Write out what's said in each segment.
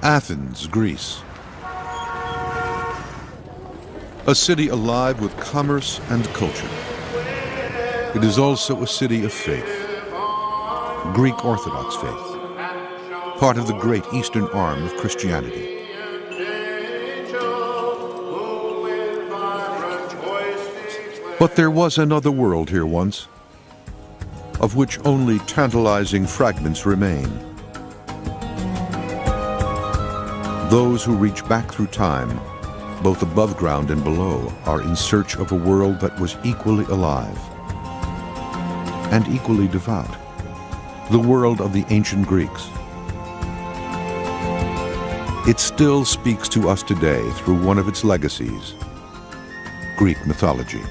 Athens, Greece. A city alive with commerce and culture. It is also a city of faith. Greek Orthodox faith, part of the great Eastern arm of Christianity. But there was another world here once, of which only tantalizing fragments remain. Those who reach back through time, both above ground and below, are in search of a world that was equally alive and equally devout, the world of the ancient Greeks. It still speaks to us today through one of its legacies, Greek mythology.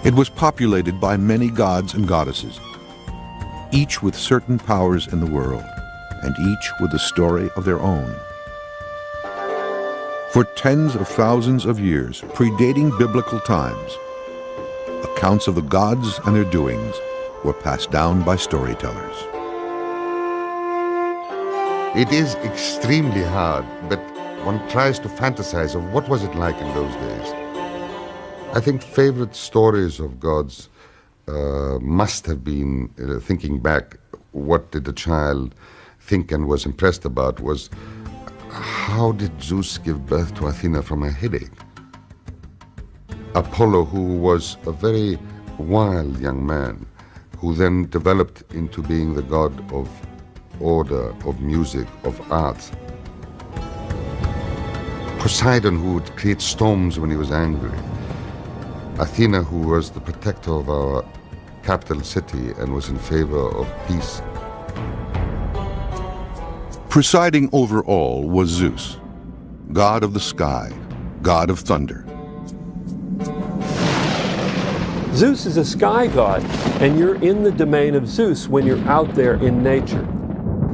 It was populated by many gods and goddesses, each with certain powers in the world, and each with a story of their own. For tens of thousands of years, predating biblical times, accounts of the gods and their doings were passed down by storytellers. It is extremely hard, but one tries to fantasize of what was it like in those days. I think favorite stories of gods must have been, thinking back, what did the child think and was impressed about was, how did Zeus give birth to Athena from a headache? Apollo, who was a very wild young man, who then developed into being the god of order, of music, of art. Poseidon, who would create storms when he was angry. Athena, who was the protector of our capital city and was in favor of peace. Presiding over all was Zeus, god of the sky, god of thunder. Zeus is a sky god, and you're in the domain of Zeus when you're out there in nature.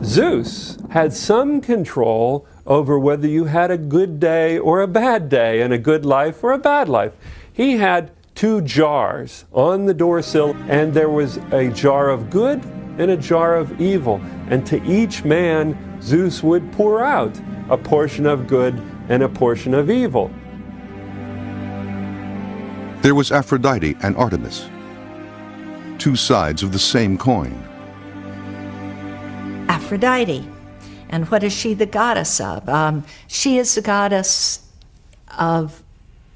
Zeus had some control over whether you had a good day or a bad day, and a good life or a bad life. He had two jars on the doorsill, and there was a jar of good and a jar of evil. And to each man, Zeus would pour out a portion of good and a portion of evil. There was Aphrodite and Artemis, two sides of the same coin. Aphrodite. And what is she the goddess of? She is the goddess of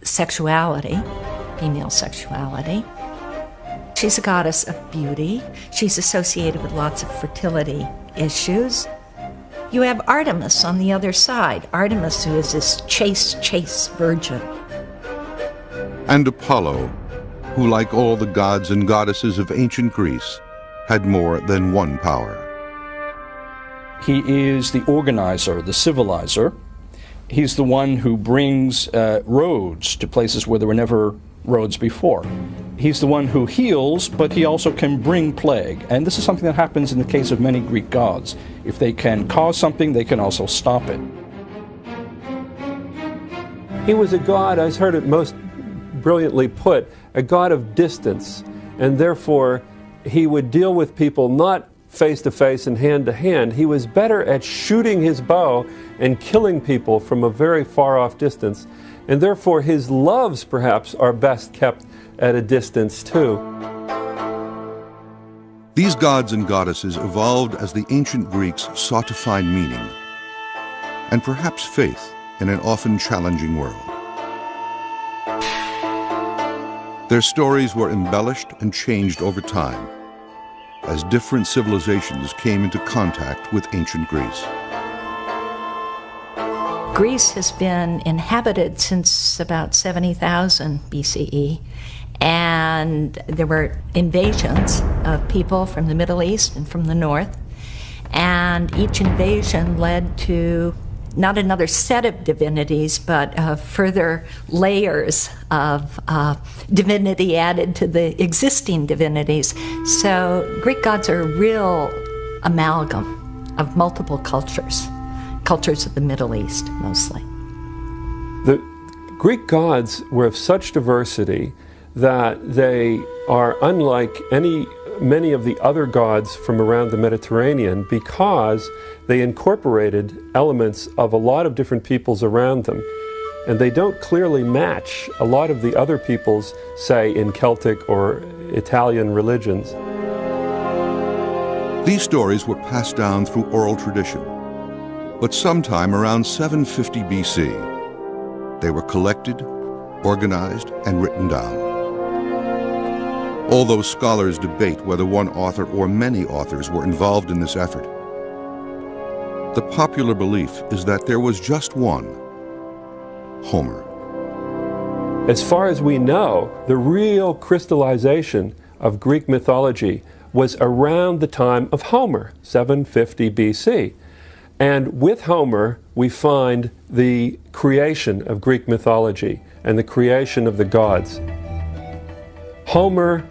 sexuality, female sexuality. She's a goddess of beauty. She's associated with lots of fertility issues. You have Artemis on the other side. Artemis, who is this chaste virgin. And Apollo, who, like all the gods and goddesses of ancient Greece, had more than one power. He is the organizer, the civilizer. He's the one who brings roads to places where there were never roads before. He's the one who heals, but he also can bring plague. And this is something that happens in the case of many Greek gods. If they can cause something, they can also stop it. He was a god, I heard it most brilliantly put, a god of distance. And therefore, he would deal with people not face to face and hand to hand. He was better at shooting his bow and killing people from a very far off distance. And therefore, his loves, perhaps, are best kept at a distance, too. These gods and goddesses evolved as the ancient Greeks sought to find meaning, and perhaps faith, in an often challenging world. Their stories were embellished and changed over time, as different civilizations came into contact with ancient Greece. Greece has been inhabited since about 70,000 BCE, and there were invasions of people from the Middle East and from the North, and each invasion led to not another set of divinities, but further layers of divinity added to the existing divinities. So Greek gods are a real amalgam of multiple cultures of the Middle East, mostly. The Greek gods were of such diversity that they are unlike any many of the other gods from around the Mediterranean because they incorporated elements of a lot of different peoples around them. And they don't clearly match a lot of the other peoples, say, in Celtic or Italian religions. These stories were passed down through oral tradition, but sometime around 750 BC, they were collected, organized, and written down. Although scholars debate whether one author or many authors were involved in this effort, the popular belief is that there was just one, Homer. As far as we know, the real crystallization of Greek mythology was around the time of Homer, 750 BC. And with Homer, we find the creation of Greek mythology and the creation of the gods. Homer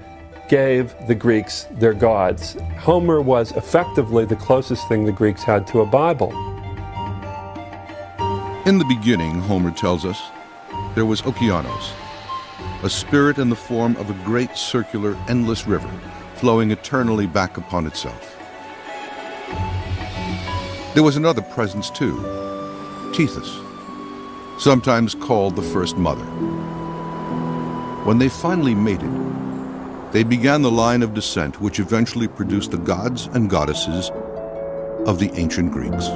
gave the Greeks their gods. Homer was effectively the closest thing the Greeks had to a Bible. In the beginning, Homer tells us, there was Okeanos, a spirit in the form of a great circular, endless river, flowing eternally back upon itself. There was another presence too, Tethys, sometimes called the first mother. When they finally mated, they began the line of descent which eventually produced the gods and goddesses of the ancient Greeks.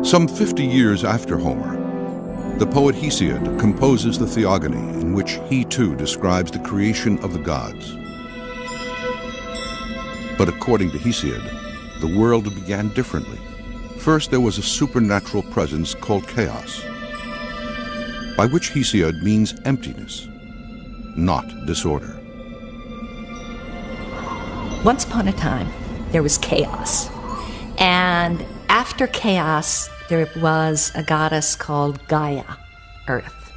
Some 50 years after Homer, the poet Hesiod composes the Theogony, in which he too describes the creation of the gods. But according to Hesiod, the world began differently. First, there was a supernatural presence called chaos, by which Hesiod means emptiness, not disorder. Once upon a time, there was chaos. And after chaos, there was a goddess called Gaia, Earth.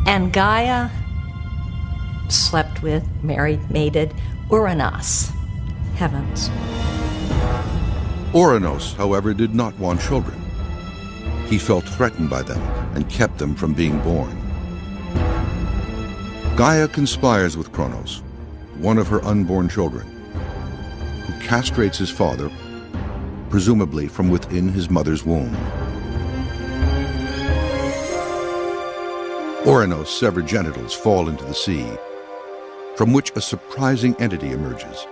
And Gaia slept with, married, mated Uranos, heavens. Uranos, however, did not want children. He felt threatened by them and kept them from being born. Gaia conspires with Kronos, one of her unborn children, who castrates his father, presumably from within his mother's womb. Uranos' severed genitals fall into the sea, from which a surprising entity emerges.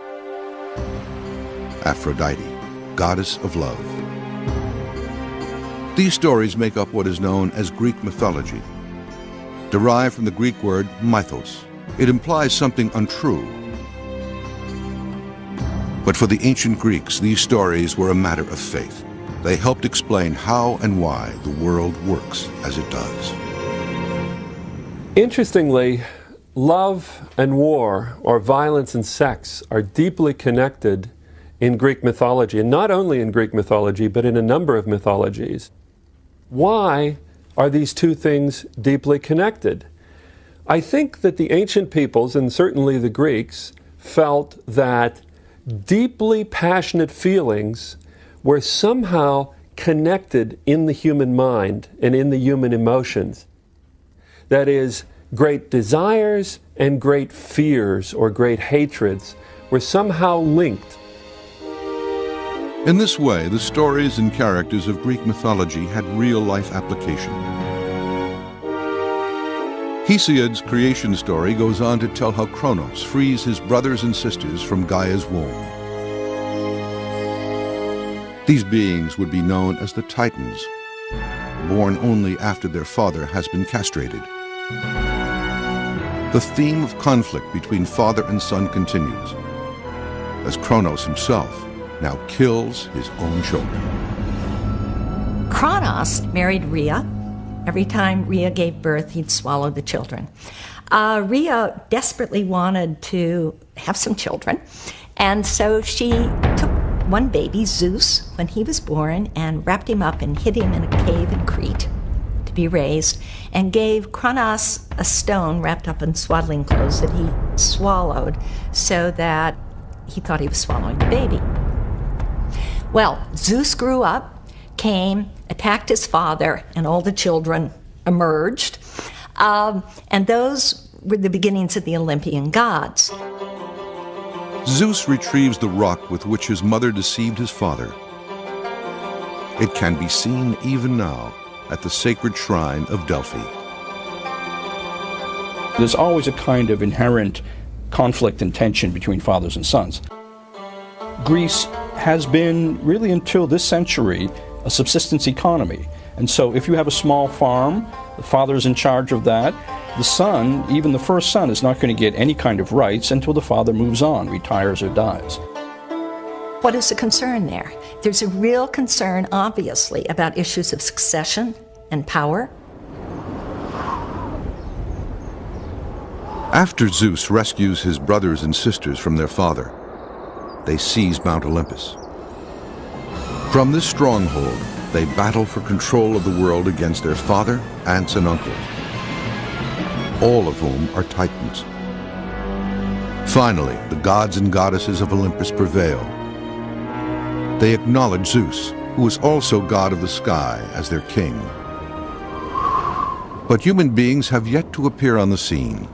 Aphrodite, goddess of love. These stories make up what is known as Greek mythology, derived from the Greek word mythos. It implies something untrue. But for the ancient Greeks, these stories were a matter of faith. They helped explain how and why the world works as it does. Interestingly, love and war, or violence and sex, are deeply connected in Greek mythology, and not only in Greek mythology, but in a number of mythologies. Why are these two things deeply connected? I think that the ancient peoples, and certainly the Greeks, felt that deeply passionate feelings were somehow connected in the human mind and in the human emotions. That is, great desires and great fears or great hatreds were somehow linked. In this way, the stories and characters of Greek mythology had real-life application. Hesiod's creation story goes on to tell how Kronos frees his brothers and sisters from Gaia's womb. These beings would be known as the Titans, born only after their father has been castrated. The theme of conflict between father and son continues, as Kronos himself now kills his own children. Kronos married Rhea. Every time Rhea gave birth, he'd swallow the children. Rhea desperately wanted to have some children, and so she took one baby, Zeus, when he was born, and wrapped him up and hid him in a cave in Crete to be raised, and gave Kronos a stone wrapped up in swaddling clothes that he swallowed so that he thought he was swallowing the baby. Well, Zeus grew up, came, attacked his father, and all the children emerged. And those were the beginnings of the Olympian gods. Zeus retrieves the rock with which his mother deceived his father. It can be seen even now at the sacred shrine of Delphi. There's always a kind of inherent conflict and tension between fathers and sons. Greece has been, really until this century, a subsistence economy. And so if you have a small farm, the father's in charge of that. The son, even the first son, is not going to get any kind of rights until the father moves on, retires or dies. What is the concern there? There's a real concern, obviously, about issues of succession and power. After Zeus rescues his brothers and sisters from their father, they seize Mount Olympus. From this stronghold, they battle for control of the world against their father, aunts, and uncles, all of whom are Titans. Finally, the gods and goddesses of Olympus prevail. They acknowledge Zeus, who is also god of the sky, as their king. But human beings have yet to appear on the scene.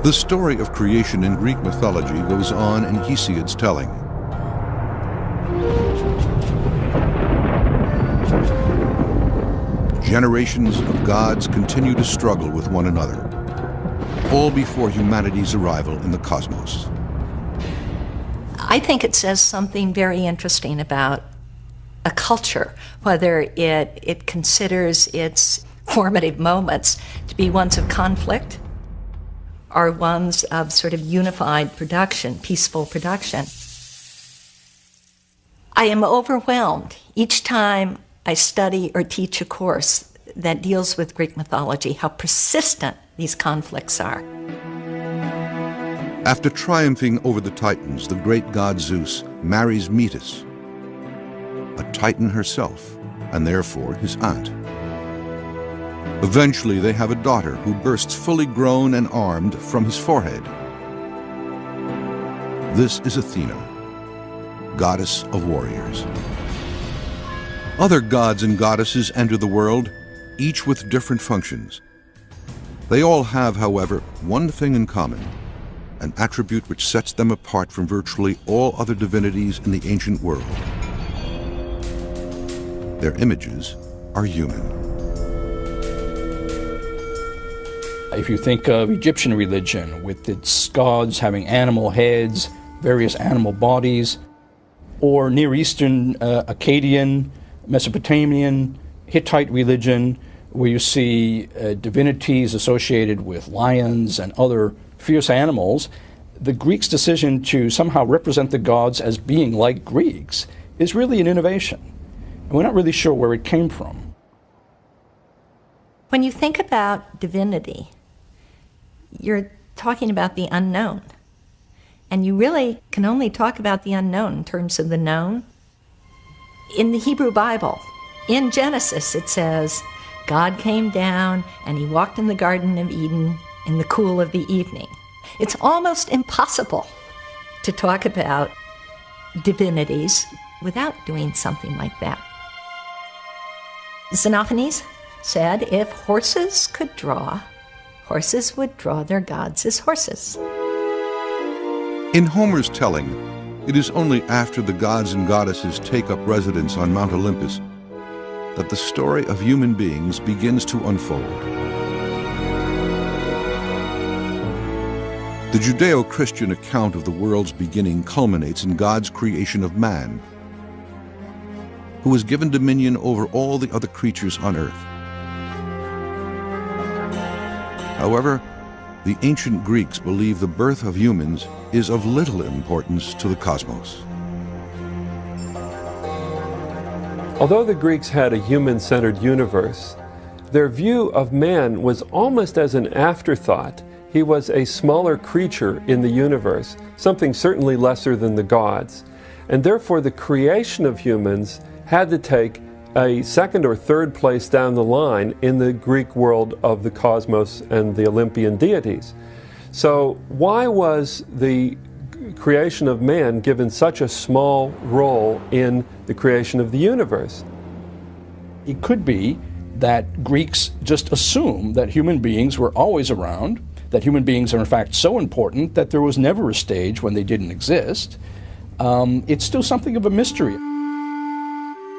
The story of creation in Greek mythology goes on in Hesiod's telling. Generations of gods continue to struggle with one another, all before humanity's arrival in the cosmos. I think it says something very interesting about a culture, whether it considers its formative moments to be ones of conflict or ones of sort of unified production, peaceful production. I am overwhelmed each time I study or teach a course that deals with Greek mythology, how persistent these conflicts are. After triumphing over the Titans, the great god Zeus marries Metis, a Titan herself, and therefore his aunt. Eventually, they have a daughter who bursts fully grown and armed from his forehead. This is Athena, goddess of warriors. Other gods and goddesses enter the world, each with different functions. They all have, however, one thing in common, an attribute which sets them apart from virtually all other divinities in the ancient world. Their images are human. If you think of Egyptian religion, with its gods having animal heads, various animal bodies, or Near Eastern, Akkadian, Mesopotamian, Hittite religion, where you see divinities associated with lions and other fierce animals, the Greeks' decision to somehow represent the gods as being like Greeks is really an innovation. And we're not really sure where it came from. When you think about divinity, you're talking about the unknown. And you really can only talk about the unknown in terms of the known. In the Hebrew Bible, in Genesis, it says, God came down and he walked in the Garden of Eden in the cool of the evening. It's almost impossible to talk about divinities without doing something like that. Xenophanes said if horses could draw, horses would draw their gods as horses. In Homer's telling, it is only after the gods and goddesses take up residence on Mount Olympus that the story of human beings begins to unfold. The Judeo-Christian account of the world's beginning culminates in God's creation of man, who is given dominion over all the other creatures on earth. However, the ancient Greeks believed the birth of humans is of little importance to the cosmos. Although the Greeks had a human-centered universe, their view of man was almost as an afterthought. He was a smaller creature in the universe, something certainly lesser than the gods. And therefore the creation of humans had to take a second or third place down the line in the Greek world of the cosmos and the Olympian deities. So why was the creation of man given such a small role in the creation of the universe? It could be that Greeks just assume that human beings were always around, that human beings are in fact so important that there was never a stage when they didn't exist. It's still something of a mystery.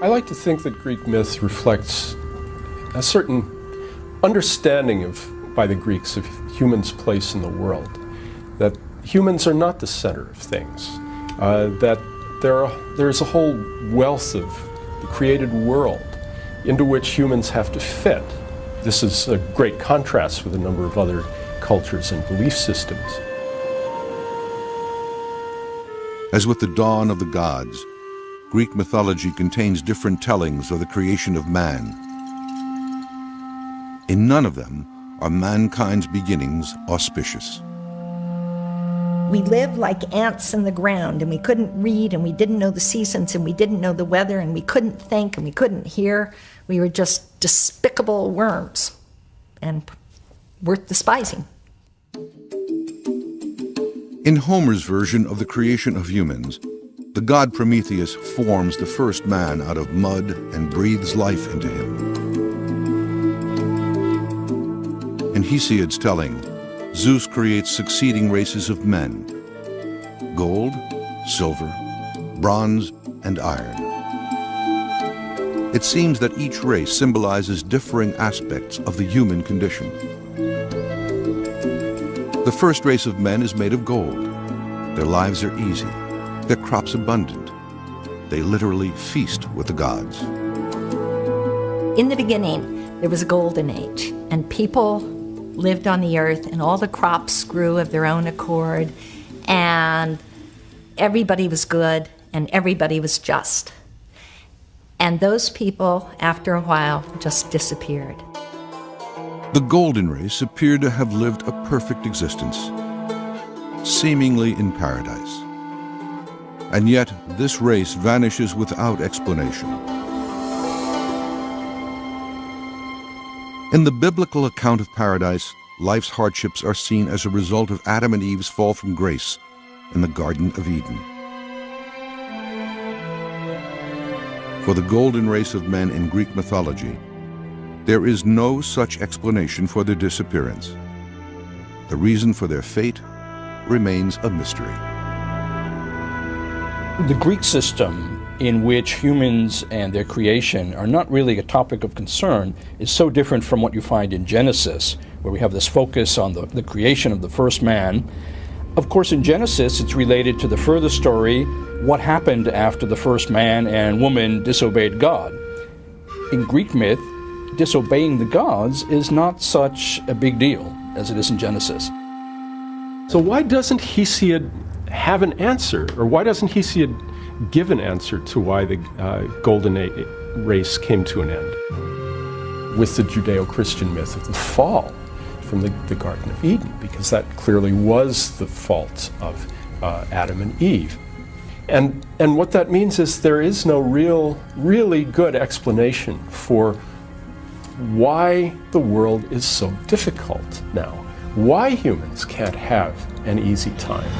I like to think that Greek myth reflects a certain understanding by the Greeks of humans' place in the world, that humans are not the center of things, that there's a whole wealth of the created world into which humans have to fit. This is a great contrast with a number of other cultures and belief systems. As with the dawn of the gods, Greek mythology contains different tellings of the creation of man. In none of them are mankind's beginnings auspicious. We lived like ants in the ground, and we couldn't read, and we didn't know the seasons, and we didn't know the weather, and we couldn't think, and we couldn't hear. We were just despicable worms and worth despising. In Homer's version of the creation of humans, the god Prometheus forms the first man out of mud and breathes life into him. In Hesiod's telling, Zeus creates succeeding races of men: gold, silver, bronze, and iron. It seems that each race symbolizes differing aspects of the human condition. The first race of men is made of gold. Their lives are easy, their crops abundant. They literally feast with the gods. In the beginning, there was a golden age, and people lived on the earth, and all the crops grew of their own accord, and everybody was good, and everybody was just. And those people, after a while, just disappeared. The golden race appeared to have lived a perfect existence, seemingly in paradise. And yet, this race vanishes without explanation. In the biblical account of paradise, life's hardships are seen as a result of Adam and Eve's fall from grace in the Garden of Eden. For the golden race of men in Greek mythology, there is no such explanation for their disappearance. The reason for their fate remains a mystery. The Greek system in which humans and their creation are not really a topic of concern is so different from what you find in Genesis, where we have this focus on the creation of the first man. Of course, in Genesis, it's related to the further story, what happened after the first man and woman disobeyed God. In Greek myth, disobeying the gods is not such a big deal as it is in Genesis. So why doesn't Hesiod have an answer, or why doesn't Hesiod give an answer to why the golden race came to an end with the Judeo-Christian myth of the fall from the Garden of Eden? Because that clearly was the fault of Adam and Eve. And what that means is there is no really good explanation for why the world is so difficult now, why humans can't have an easy time.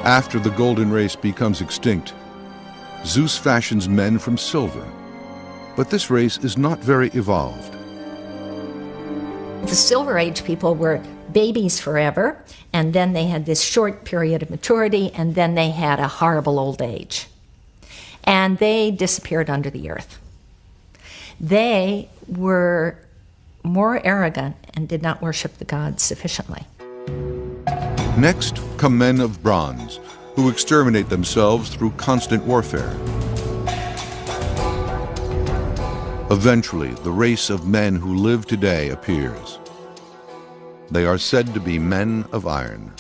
After the golden race becomes extinct, Zeus fashions men from silver. But this race is not very evolved. The Silver Age people were babies forever, and then they had this short period of maturity, and then they had a horrible old age. And they disappeared under the earth. They were more arrogant and did not worship the gods sufficiently. Next come men of bronze, who exterminate themselves through constant warfare. Eventually, the race of men who live today appears. They are said to be men of iron.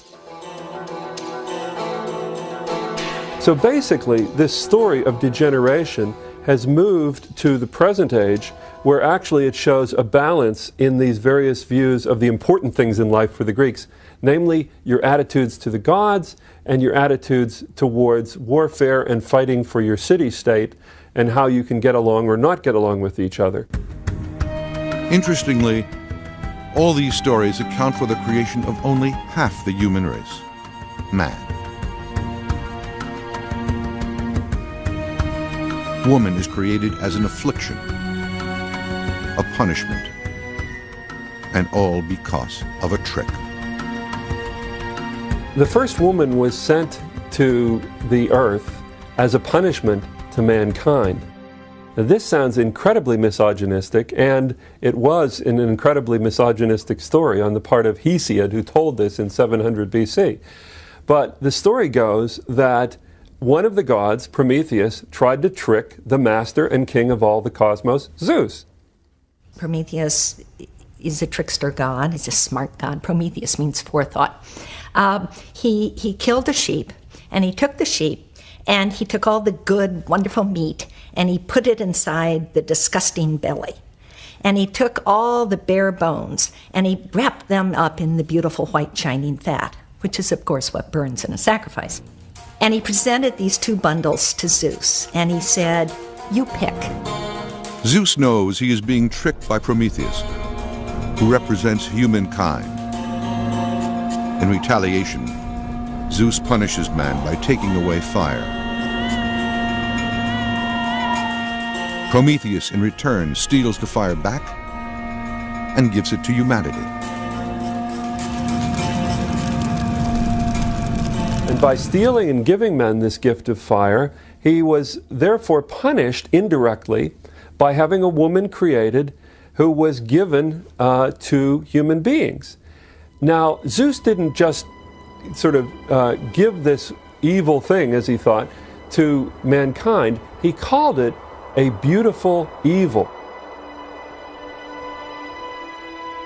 So basically, this story of degeneration has moved to the present age, where actually it shows a balance in these various views of the important things in life for the Greeks, namely your attitudes to the gods and your attitudes towards warfare and fighting for your city-state and how you can get along or not get along with each other. Interestingly, all these stories account for the creation of only half the human race, man. Woman is created as an affliction, a punishment, and all because of a trick. The first woman was sent to the earth as a punishment to mankind. Now, this sounds incredibly misogynistic, and it was an incredibly misogynistic story on the part of Hesiod, who told this in 700 BC. But the story goes that one of the gods, Prometheus, tried to trick the master and king of all the cosmos, Zeus. Prometheus is a trickster god. He's a smart god. Prometheus means forethought. He killed a sheep, and he took the sheep, and he took all the good, wonderful meat, and he put it inside the disgusting belly. And he took all the bare bones, and he wrapped them up in the beautiful white shining fat, which is, of course, what burns in a sacrifice. And he presented these two bundles to Zeus, and he said, "You pick." Zeus knows he is being tricked by Prometheus, who represents humankind. In retaliation, Zeus punishes man by taking away fire. Prometheus, in return, steals the fire back and gives it to humanity. And by stealing and giving men this gift of fire, he was therefore punished indirectly by having a woman created who was given to human beings. Now, Zeus didn't just sort of give this evil thing, as he thought, to mankind. He called it a beautiful evil.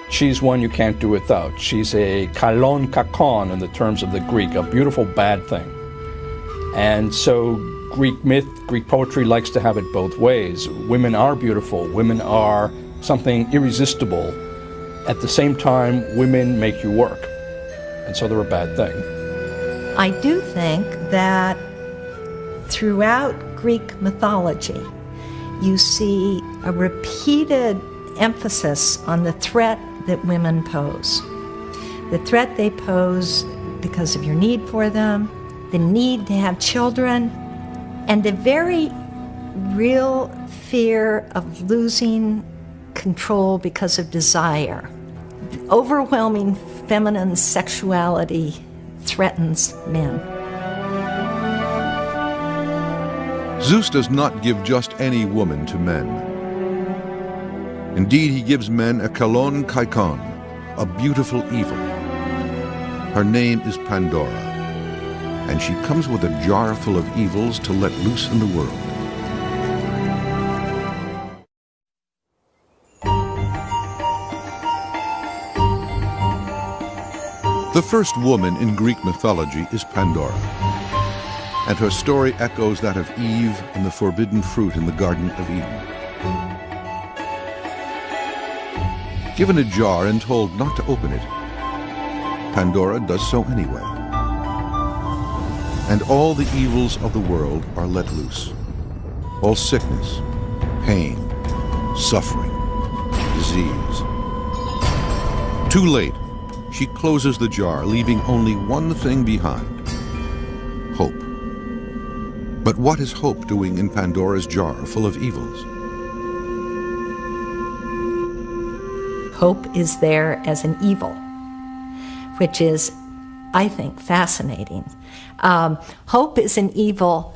She's one you can't do without. She's a kalon kakon in the terms of the Greek, a beautiful bad thing. And so Greek myth, Greek poetry likes to have it both ways. Women are beautiful. Women are something irresistible. At the same time, women make you work. And so they're a bad thing. I do think that throughout Greek mythology, you see a repeated emphasis on the threat that women pose. The threat they pose because of your need for them, the need to have children, and the very real fear of losing control because of desire. Overwhelming feminine sexuality threatens men. Zeus does not give just any woman to men. Indeed, he gives men a kalon kaikon, a beautiful evil. Her name is Pandora, and she comes with a jar full of evils to let loose in the world. The first woman in Greek mythology is Pandora, and her story echoes that of Eve and the forbidden fruit in the Garden of Eden. Given a jar and told not to open it, Pandora does so anyway. And all the evils of the world are let loose. All sickness, pain, suffering, disease. Too late, she closes the jar, leaving only one thing behind: hope. But what is hope doing in Pandora's jar full of evils? Hope is there as an evil, which is, I think, fascinating. Hope is an evil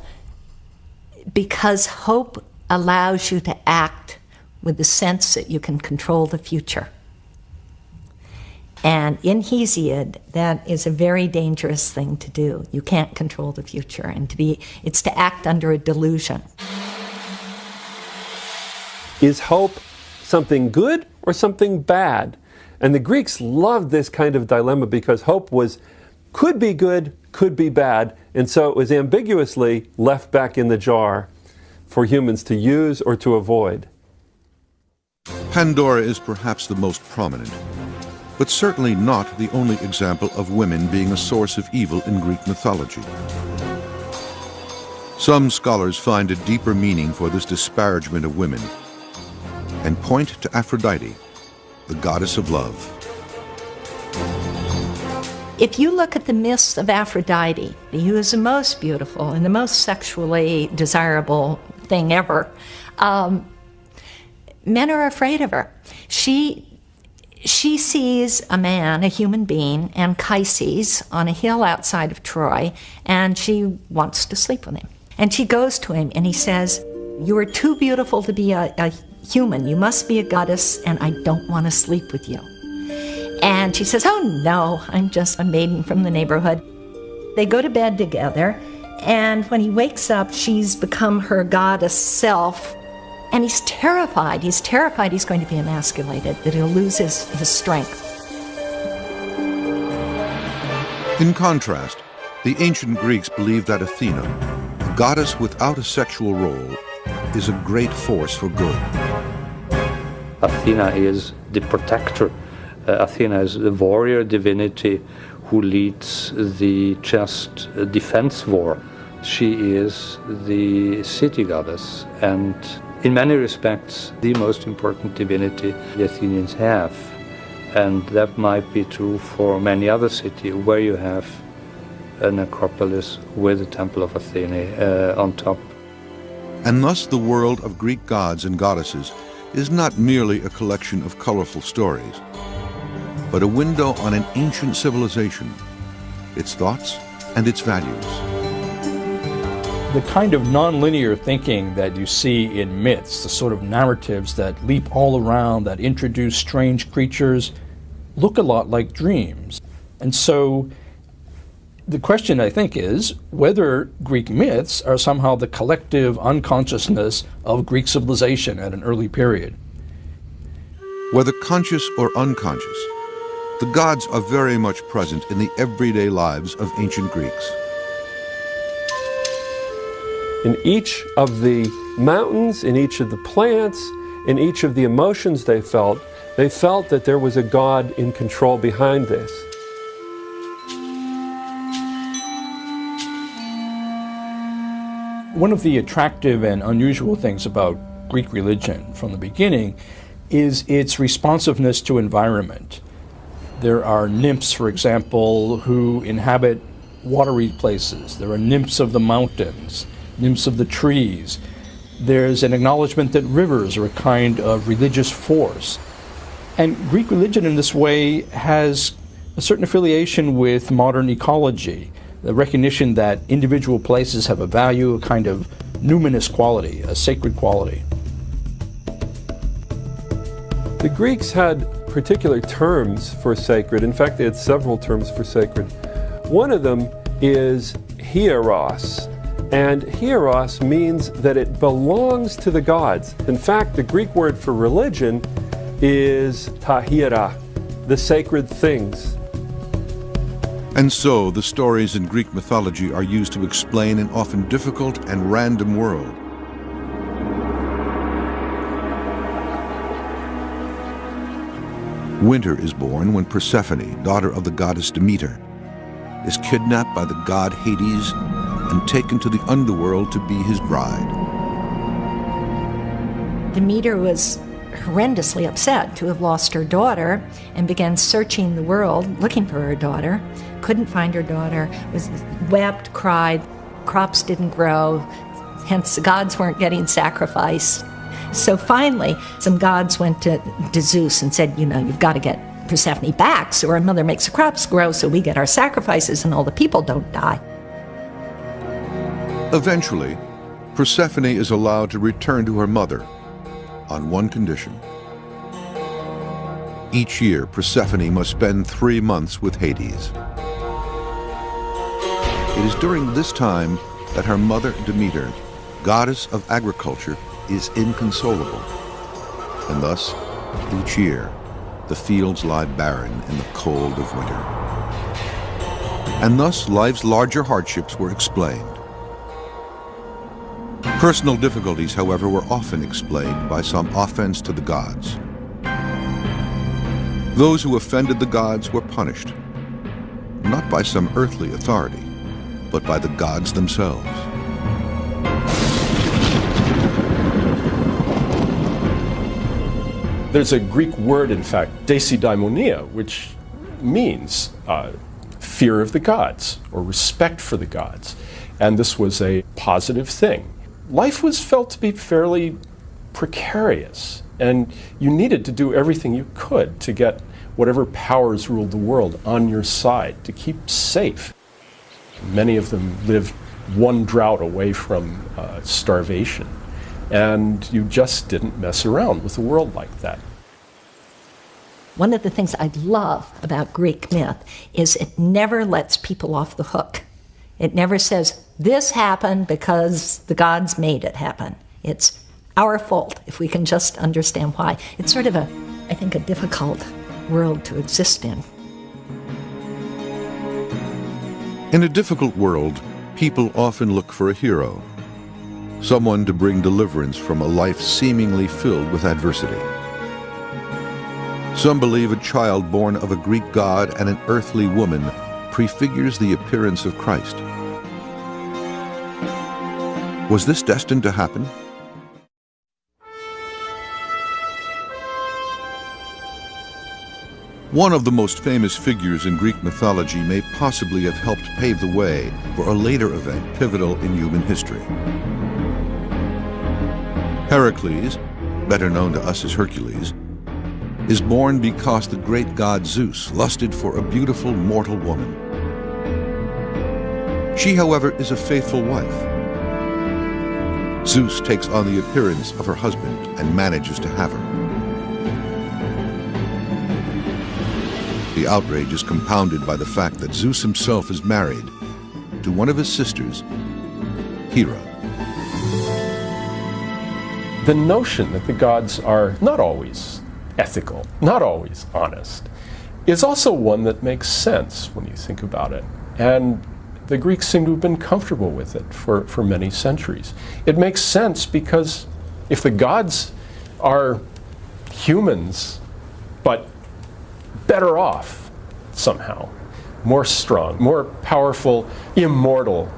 because hope allows you to act with the sense that you can control the future. And in Hesiod, that is a very dangerous thing to do. You can't control the future, and it's to act under a delusion. Is hope something good or something bad? And the Greeks loved this kind of dilemma because hope could be good, could be bad, and so it was ambiguously left back in the jar for humans to use or to avoid. Pandora is perhaps the most prominent, but certainly not the only example of women being a source of evil in Greek mythology. Some scholars find a deeper meaning for this disparagement of women and point to Aphrodite, the goddess of love. If you look at the myths of Aphrodite, who is the most beautiful and the most sexually desirable thing ever. Men are afraid of her. She sees a man, a human being, Anchises, on a hill outside of Troy, and she wants to sleep with him. And she goes to him, and he says, "You are too beautiful to be a human. You must be a goddess, and I don't want to sleep with you." And she says, "Oh no, I'm just a maiden from the neighborhood." They go to bed together, and when he wakes up, she's become her goddess self. And he's terrified. He's terrified he's going to be emasculated, that he'll lose his strength. In contrast, the ancient Greeks believed that Athena, a goddess without a sexual role, is a great force for good. Athena is the protector. Athena is the warrior divinity who leads the just defense war. She is the city goddess, and in many respects, the most important divinity the Athenians have. And that might be true for many other cities where you have an Acropolis with the Temple of Athena on top. And thus the world of Greek gods and goddesses is not merely a collection of colorful stories, but a window on an ancient civilization, its thoughts and its values. The kind of nonlinear thinking that you see in myths, the sort of narratives that leap all around, that introduce strange creatures, look a lot like dreams. And so the question, I think, is whether Greek myths are somehow the collective unconsciousness of Greek civilization at an early period. Whether conscious or unconscious, the gods are very much present in the everyday lives of ancient Greeks. In each of the mountains, in each of the plants, in each of the emotions they felt that there was a God in control behind this. One of the attractive and unusual things about Greek religion from the beginning is its responsiveness to environment. There are nymphs, for example, who inhabit watery places. There are nymphs of the mountains, nymphs of the trees. There's an acknowledgement that rivers are a kind of religious force. And Greek religion in this way has a certain affiliation with modern ecology, the recognition that individual places have a value, a kind of numinous quality, a sacred quality. The Greeks had particular terms for sacred. In fact, they had several terms for sacred. One of them is hieros. And hieros means that it belongs to the gods. In fact, the Greek word for religion is ta hierai, the sacred things. And so the stories in Greek mythology are used to explain an often difficult and random world. Winter is born when Persephone, daughter of the goddess Demeter, is kidnapped by the god Hades and taken to the underworld to be his bride. Demeter was horrendously upset to have lost her daughter and began searching the world looking for her daughter. Couldn't find her daughter, wept, cried, crops didn't grow, hence the gods weren't getting sacrificed. So finally, some gods went to Zeus and said, you've got to get Persephone back so her mother makes the crops grow so we get our sacrifices and all the people don't die. Eventually, Persephone is allowed to return to her mother on one condition. Each year, Persephone must spend 3 months with Hades. It is during this time that her mother, Demeter, goddess of agriculture, is inconsolable. And thus, each year, the fields lie barren in the cold of winter. And thus, life's larger hardships were explained. Personal difficulties, however, were often explained by some offense to the gods. Those who offended the gods were punished, not by some earthly authority, but by the gods themselves. There's a Greek word, in fact, desidaimonia, which means fear of the gods or respect for the gods. And this was a positive thing. life was felt to be fairly precarious, and you needed to do everything you could to get whatever powers ruled the world on your side to keep safe. Many of them lived one drought away from starvation, and you just didn't mess around with the world like that. One of the things I love about Greek myth is it never lets people off the hook. It never says, this happened because the gods made it happen. It's our fault if we can just understand why. It's sort of I think, a difficult world to exist in. In a difficult world, people often look for a hero, someone to bring deliverance from a life seemingly filled with adversity. Some believe a child born of a Greek god and an earthly woman prefigures the appearance of Christ. Was this destined to happen? One of the most famous figures in Greek mythology may possibly have helped pave the way for a later event pivotal in human history. Heracles, better known to us as Hercules, is born because the great god Zeus lusted for a beautiful mortal woman. She, however, is a faithful wife. Zeus takes on the appearance of her husband and manages to have her. The outrage is compounded by the fact that Zeus himself is married to one of his sisters, Hera. The notion that the gods are not always ethical, not always honest, is also one that makes sense when you think about it. And the Greeks seem to have been comfortable with it for many centuries. It makes sense because if the gods are humans, but better off somehow, more strong, more powerful, immortal,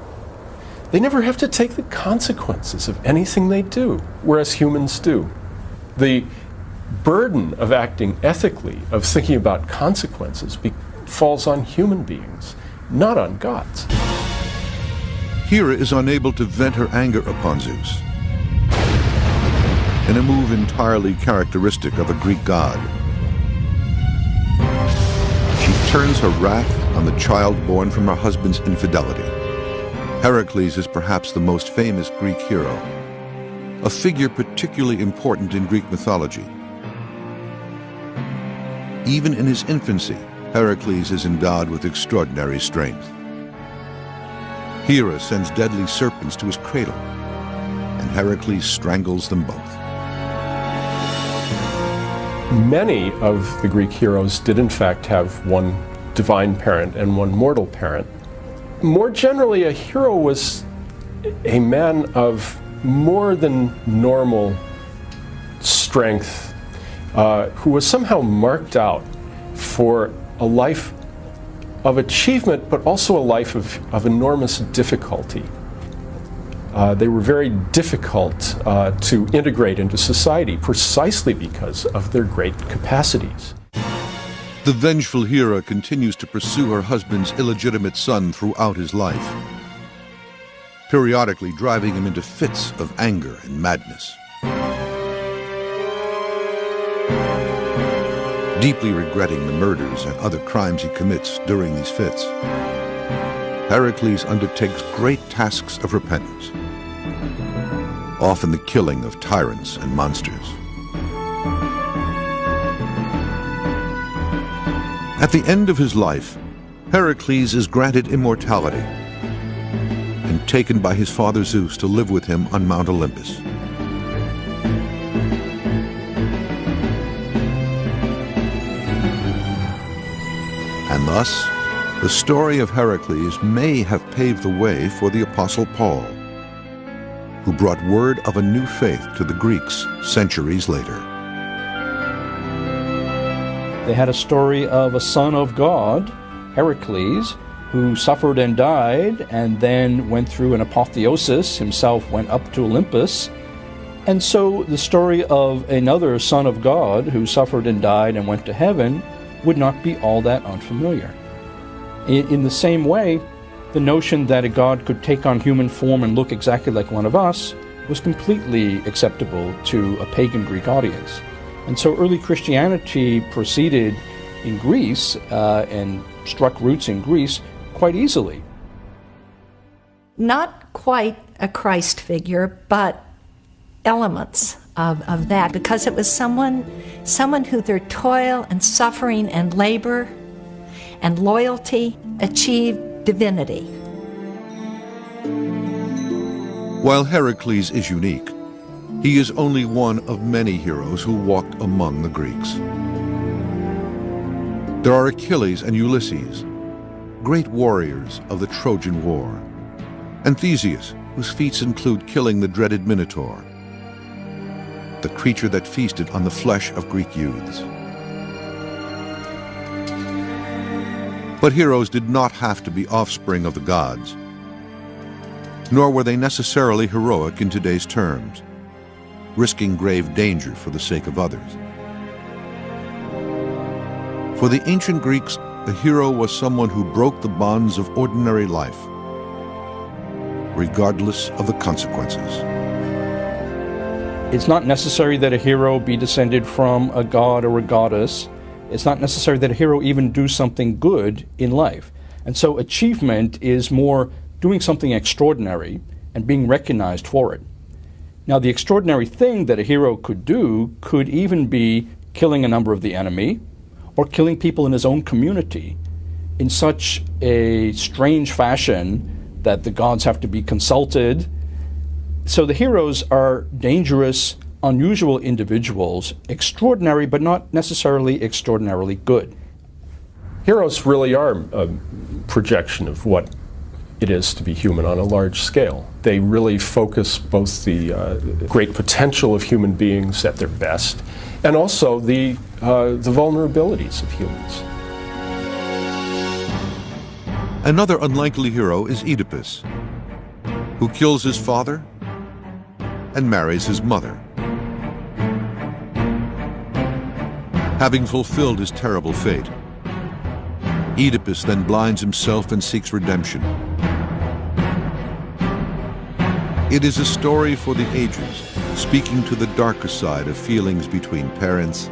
they never have to take the consequences of anything they do, whereas humans do. The burden of acting ethically, of thinking about consequences, falls on human beings, not on gods. Hera is unable to vent her anger upon Zeus, in a move entirely characteristic of a Greek god. She turns her wrath on the child born from her husband's infidelity. Heracles is perhaps the most famous Greek hero, a figure particularly important in Greek mythology. Even in his infancy, Heracles is endowed with extraordinary strength. Hera sends deadly serpents to his cradle, and Heracles strangles them both. Many of the Greek heroes did in fact have one divine parent and one mortal parent. More generally, a hero was a man of more than normal strength, who was somehow marked out for a life of achievement, but also a life of enormous difficulty. They were very difficult to integrate into society precisely because of their great capacities. The vengeful Hera continues to pursue her husband's illegitimate son throughout his life, periodically driving him into fits of anger and madness. Deeply regretting the murders and other crimes he commits during these fits, Heracles undertakes great tasks of repentance, often the killing of tyrants and monsters. At the end of his life, Heracles is granted immortality and taken by his father Zeus to live with him on Mount Olympus. And thus, the story of Heracles may have paved the way for the Apostle Paul, who brought word of a new faith to the Greeks centuries later. They had a story of a son of God, Heracles, who suffered and died and then went through an apotheosis, himself went up to Olympus. And so the story of another son of God who suffered and died and went to heaven would not be all that unfamiliar. In the same way, the notion that a god could take on human form and look exactly like one of us was completely acceptable to a pagan Greek audience. And so early Christianity proceeded in Greece and struck roots in Greece quite easily. Not quite a Christ figure, but elements of that, because it was someone who their toil and suffering and labor and loyalty achieved divinity. While Heracles is unique, he is only one of many heroes who walked among the Greeks. There are Achilles and Ulysses, great warriors of the Trojan War, and Theseus, whose feats include killing the dreaded Minotaur, the creature that feasted on the flesh of Greek youths. But heroes did not have to be offspring of the gods, nor were they necessarily heroic in today's terms, risking grave danger for the sake of others. For the ancient Greeks, a hero was someone who broke the bonds of ordinary life, regardless of the consequences. It's not necessary that a hero be descended from a god or a goddess. It's not necessary that a hero even do something good in life. And so achievement is more doing something extraordinary and being recognized for it. Now, the extraordinary thing that a hero could do could even be killing a number of the enemy or killing people in his own community in such a strange fashion that the gods have to be consulted. So the heroes are dangerous, unusual individuals, extraordinary but not necessarily extraordinarily good. Heroes really are a projection of what it is to be human on a large scale. They really focus both the great potential of human beings at their best and also the vulnerabilities of humans. Another unlikely hero is Oedipus, who kills his father and marries his mother. Having fulfilled his terrible fate, Oedipus then blinds himself and seeks redemption. It is a story for the ages, speaking to the darker side of feelings between parents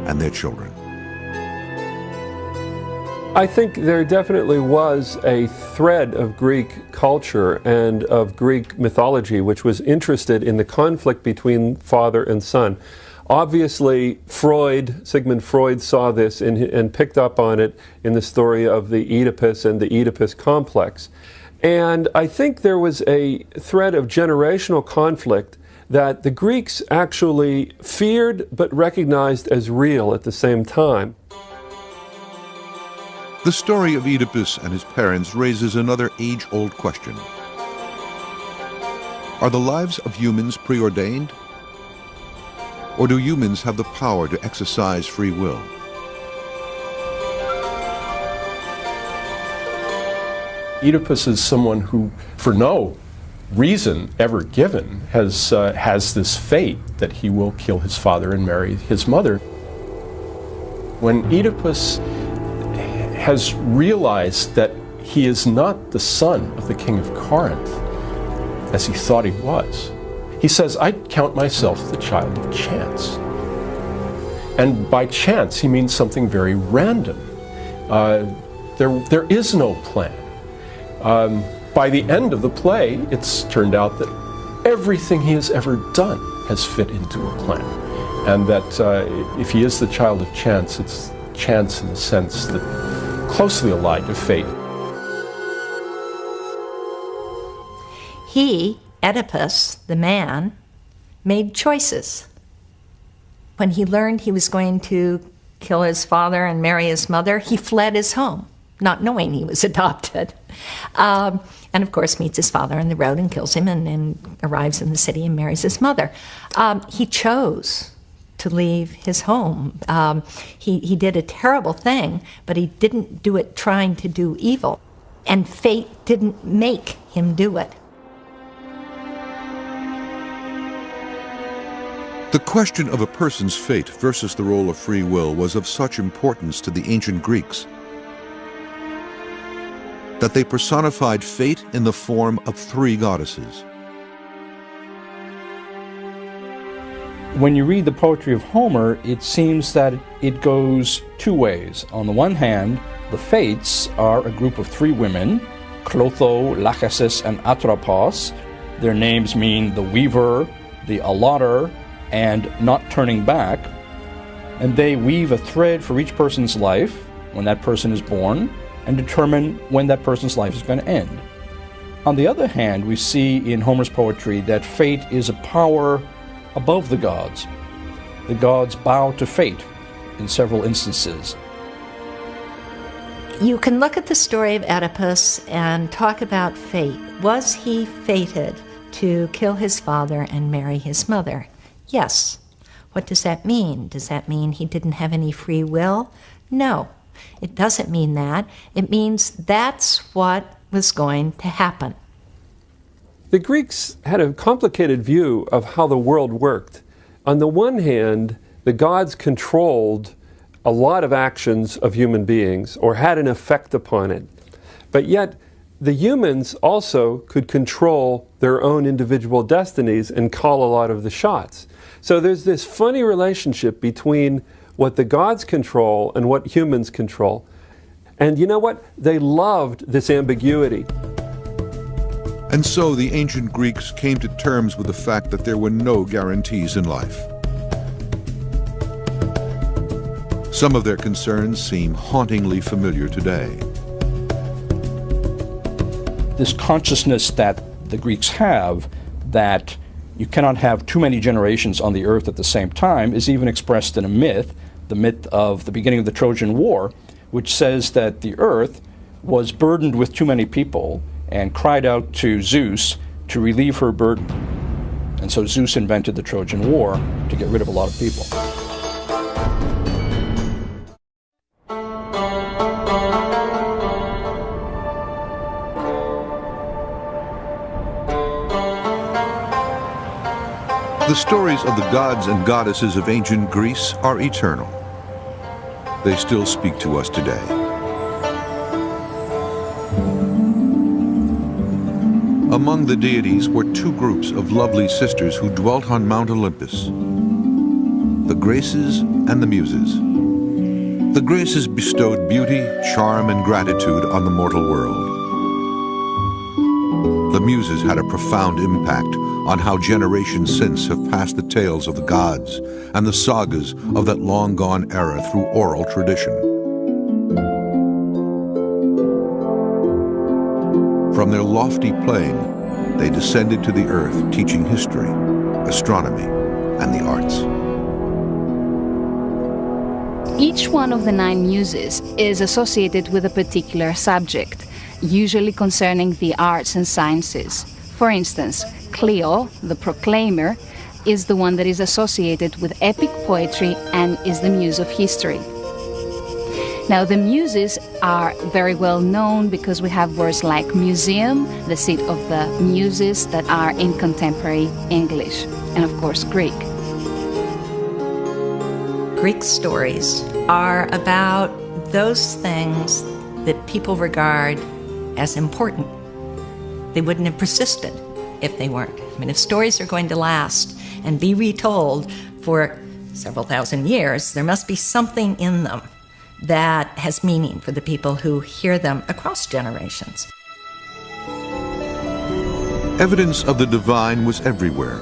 and their children. I think there definitely was a thread of Greek culture and of Greek mythology which was interested in the conflict between father and son. Obviously, Sigmund Freud saw this and picked up on it in the story of the Oedipus and the Oedipus complex. And I think there was a thread of generational conflict that the Greeks actually feared but recognized as real at the same time. The story of Oedipus and his parents raises another age-old question. Are the lives of humans preordained? Or do humans have the power to exercise free will? Oedipus is someone who, for no reason ever given, has this fate that he will kill his father and marry his mother. When Oedipus has realized that he is not the son of the king of Corinth, as he thought he was, he says, I count myself the child of chance. And by chance, he means something very random. There is no plan. By the end of the play, it's turned out that everything he has ever done has fit into a plan. And that if he is the child of chance, it's chance in the sense that closely allied to fate. He, Oedipus, the man, made choices. When he learned he was going to kill his father and marry his mother, he fled his home, not knowing he was adopted. And of course meets his father on the road and kills him and arrives in the city and marries his mother. He chose to leave his home. He did a terrible thing, but he didn't do it trying to do evil. And fate didn't make him do it. The question of a person's fate versus the role of free will was of such importance to the ancient Greeks that they personified fate in the form of three goddesses: When you read the poetry of Homer, it seems that it goes two ways. On the one hand, the Fates are a group of three women, Clotho, Lachesis, and Atropos. Their names mean the weaver, the allotter, and not turning back. And they weave a thread for each person's life when that person is born and determine when that person's life is going to end. On the other hand, we see in Homer's poetry that fate is a power above the gods. The gods bow to fate in several instances. You can look at the story of Oedipus and talk about fate. Was he fated to kill his father and marry his mother? Yes. What does that mean? Does that mean he didn't have any free will? No, it doesn't mean that. It means that's what was going to happen. The Greeks had a complicated view of how the world worked. On the one hand, the gods controlled a lot of actions of human beings or had an effect upon it. But yet, the humans also could control their own individual destinies and call a lot of the shots. So there's this funny relationship between what the gods control and what humans control. And you know what? They loved this ambiguity. And so the ancient Greeks came to terms with the fact that there were no guarantees in life. Some of their concerns seem hauntingly familiar today. This consciousness that the Greeks have that you cannot have too many generations on the earth at the same time is even expressed in a myth, the myth of the beginning of the Trojan War, which says that the earth was burdened with too many people and cried out to Zeus to relieve her burden. And so Zeus invented the Trojan War to get rid of a lot of people. The stories of the gods and goddesses of ancient Greece are eternal. They still speak to us today. Among the deities were two groups of lovely sisters who dwelt on Mount Olympus, the Graces and the Muses. The Graces bestowed beauty, charm, and gratitude on the mortal world. The Muses had a profound impact on how generations since have passed the tales of the gods and the sagas of that long-gone era through oral tradition. From their lofty plane, they descended to the earth, teaching history, astronomy, and the arts. Each one of the 9 muses is associated with a particular subject, usually concerning the arts and sciences. For instance, Clio, the proclaimer, is the one that is associated with epic poetry and is the muse of history. Now, the muses are very well known because we have words like museum, the seat of the muses, that are in contemporary English, and of course Greek. Greek stories are about those things that people regard as important. They wouldn't have persisted if they weren't. I mean, if stories are going to last and be retold for several thousand years, there must be something in them that has meaning for the people who hear them across generations. Evidence of the divine was everywhere.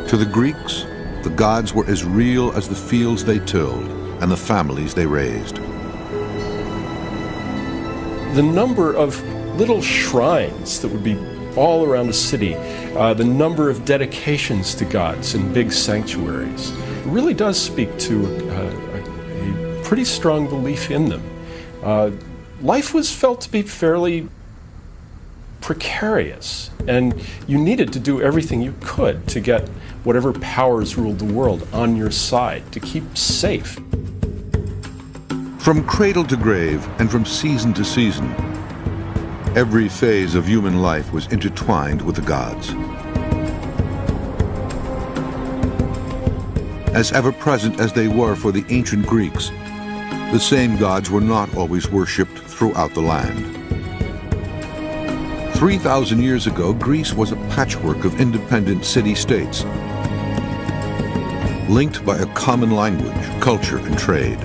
To the Greeks, the gods were as real as the fields they tilled and the families they raised. The number of little shrines that would be all around the city, the number of dedications to gods in big sanctuaries, really does speak to a pretty strong belief in them. Life was felt to be fairly precarious, and you needed to do everything you could to get whatever powers ruled the world on your side, to keep safe. From cradle to grave and from season to season, every phase of human life was intertwined with the gods. As ever-present as they were for the ancient Greeks, the same gods were not always worshipped throughout the land. 3,000 years ago, Greece was a patchwork of independent city-states. linked by a common language, culture, and trade.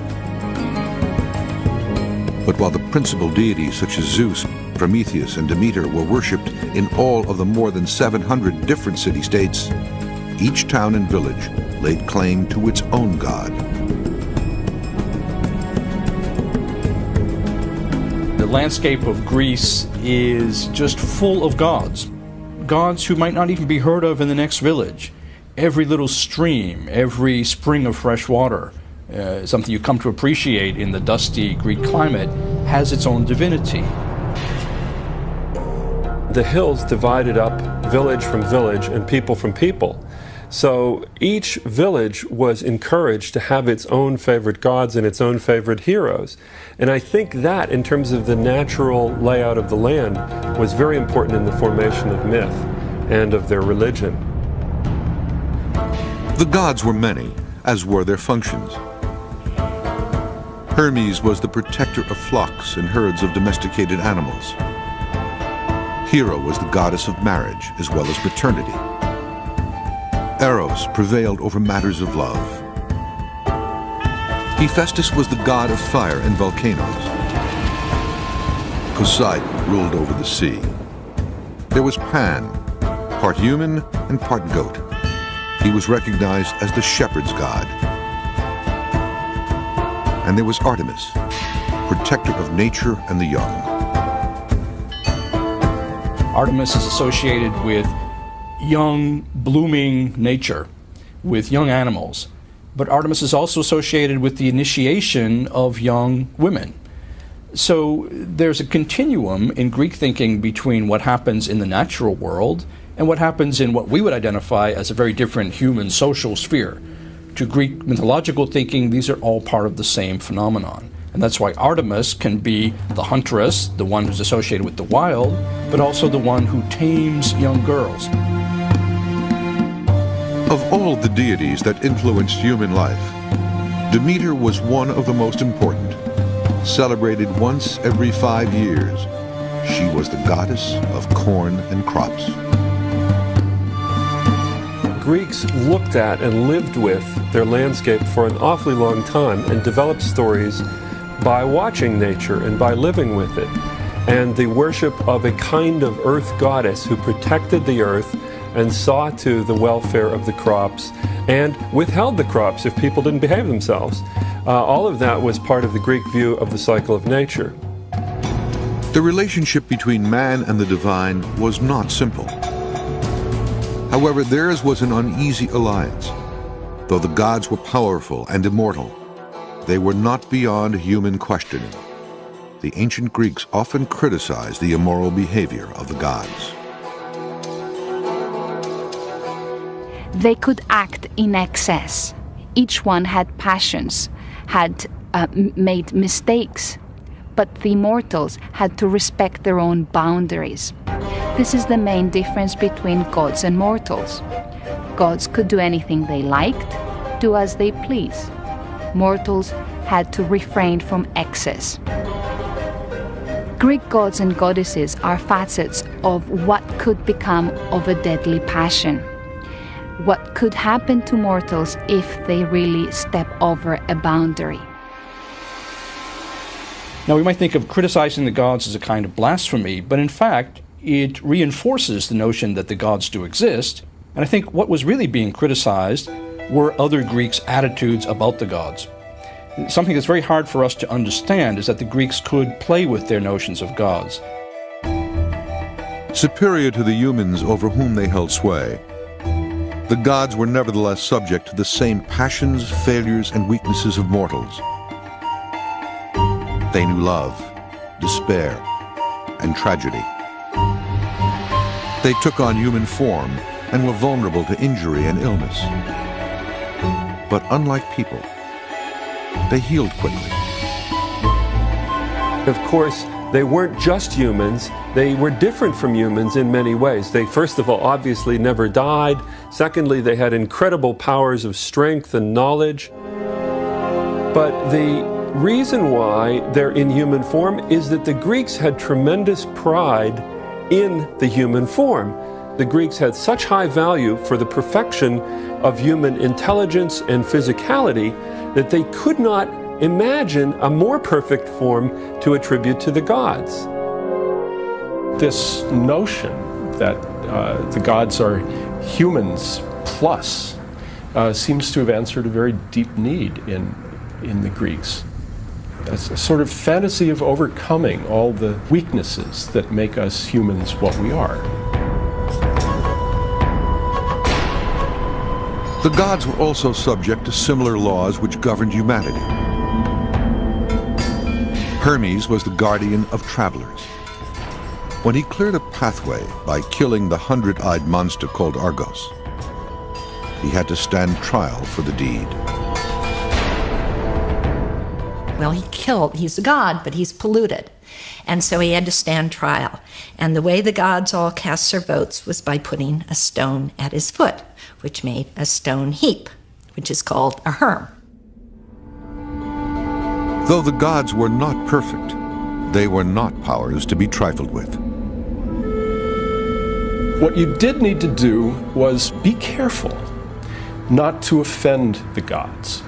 But while the principal deities such as Zeus, Prometheus, and Demeter were worshipped in all of the more than 700 different city-states, each town and village laid claim to its own god. The landscape of Greece is just full of gods. Gods who might not even be heard of in the next village. Every little stream, every spring of fresh water, something you come to appreciate in the dusty Greek climate, has its own divinity. The hills divided up village from village and people from people. So each village was encouraged to have its own favorite gods and its own favorite heroes. And I think that, in terms of the natural layout of the land, was very important in the formation of myth and of their religion. The gods were many, as were their functions. Hermes was the protector of flocks and herds of domesticated animals. Hera was the goddess of marriage as well as maternity. Eros prevailed over matters of love. Hephaestus was the god of fire and volcanoes. Poseidon ruled over the sea. There was Pan, part human and part goat. He was recognized as the shepherd's god. And there was Artemis, protector of nature and the young. Artemis is associated with young, blooming nature, with young animals. But Artemis is also associated with the initiation of young women. So there's a continuum in Greek thinking between what happens in the natural world and what happens in what we would identify as a very different human social sphere. To Greek mythological thinking, these are all part of the same phenomenon. And that's why Artemis can be the huntress, the one who's associated with the wild, but also the one who tames young girls. Of all the deities that influenced human life, Demeter was one of the most important. Celebrated once every 5 years, she was the goddess of corn and crops. Greeks looked at and lived with their landscape for an awfully long time and developed stories by watching nature and by living with it. And the worship of a kind of earth goddess who protected the earth and saw to the welfare of the crops and withheld the crops if people didn't behave themselves. All of that was part of the Greek view of the cycle of nature. The relationship between man and the divine was not simple. However, theirs was an uneasy alliance. Though the gods were powerful and immortal, they were not beyond human questioning. The ancient Greeks often criticized the immoral behavior of the gods. They could act in excess. Each one had passions, had made mistakes, but the mortals had to respect their own boundaries. This is the main difference between gods and mortals. Gods could do anything they liked, do as they please. Mortals had to refrain from excess. Greek gods and goddesses are facets of what could become of a deadly passion. What could happen to mortals if they really step over a boundary. Now, we might think of criticizing the gods as a kind of blasphemy, but in fact, it reinforces the notion that the gods do exist. And I think what was really being criticized were other Greeks' attitudes about the gods. Something that's very hard for us to understand is that the Greeks could play with their notions of gods. Superior to the humans over whom they held sway, the gods were nevertheless subject to the same passions, failures, and weaknesses of mortals. They knew love, despair, and tragedy. They took on human form and were vulnerable to injury and illness. But unlike people, they healed quickly. Of course, they weren't just humans. They were different from humans in many ways. They, first of all, obviously never died. Secondly, they had incredible powers of strength and knowledge. But the reason why they're in human form is that the Greeks had tremendous pride in the human form. The Greeks had such high value for the perfection of human intelligence and physicality that they could not imagine a more perfect form to attribute to the gods. This notion that the gods are humans plus seems to have answered a very deep need in the Greeks. It's a sort of fantasy of overcoming all the weaknesses that make us humans what we are. The gods were also subject to similar laws which governed humanity. Hermes was the guardian of travelers. When he cleared a pathway by killing the 100-eyed monster called Argos, he had to stand trial for the deed. Well, he's a god, but he's polluted. And so he had to stand trial. And the way the gods all cast their votes was by putting a stone at his foot, which made a stone heap, which is called a herm. Though the gods were not perfect, they were not powers to be trifled with. What you did need to do was be careful not to offend the gods.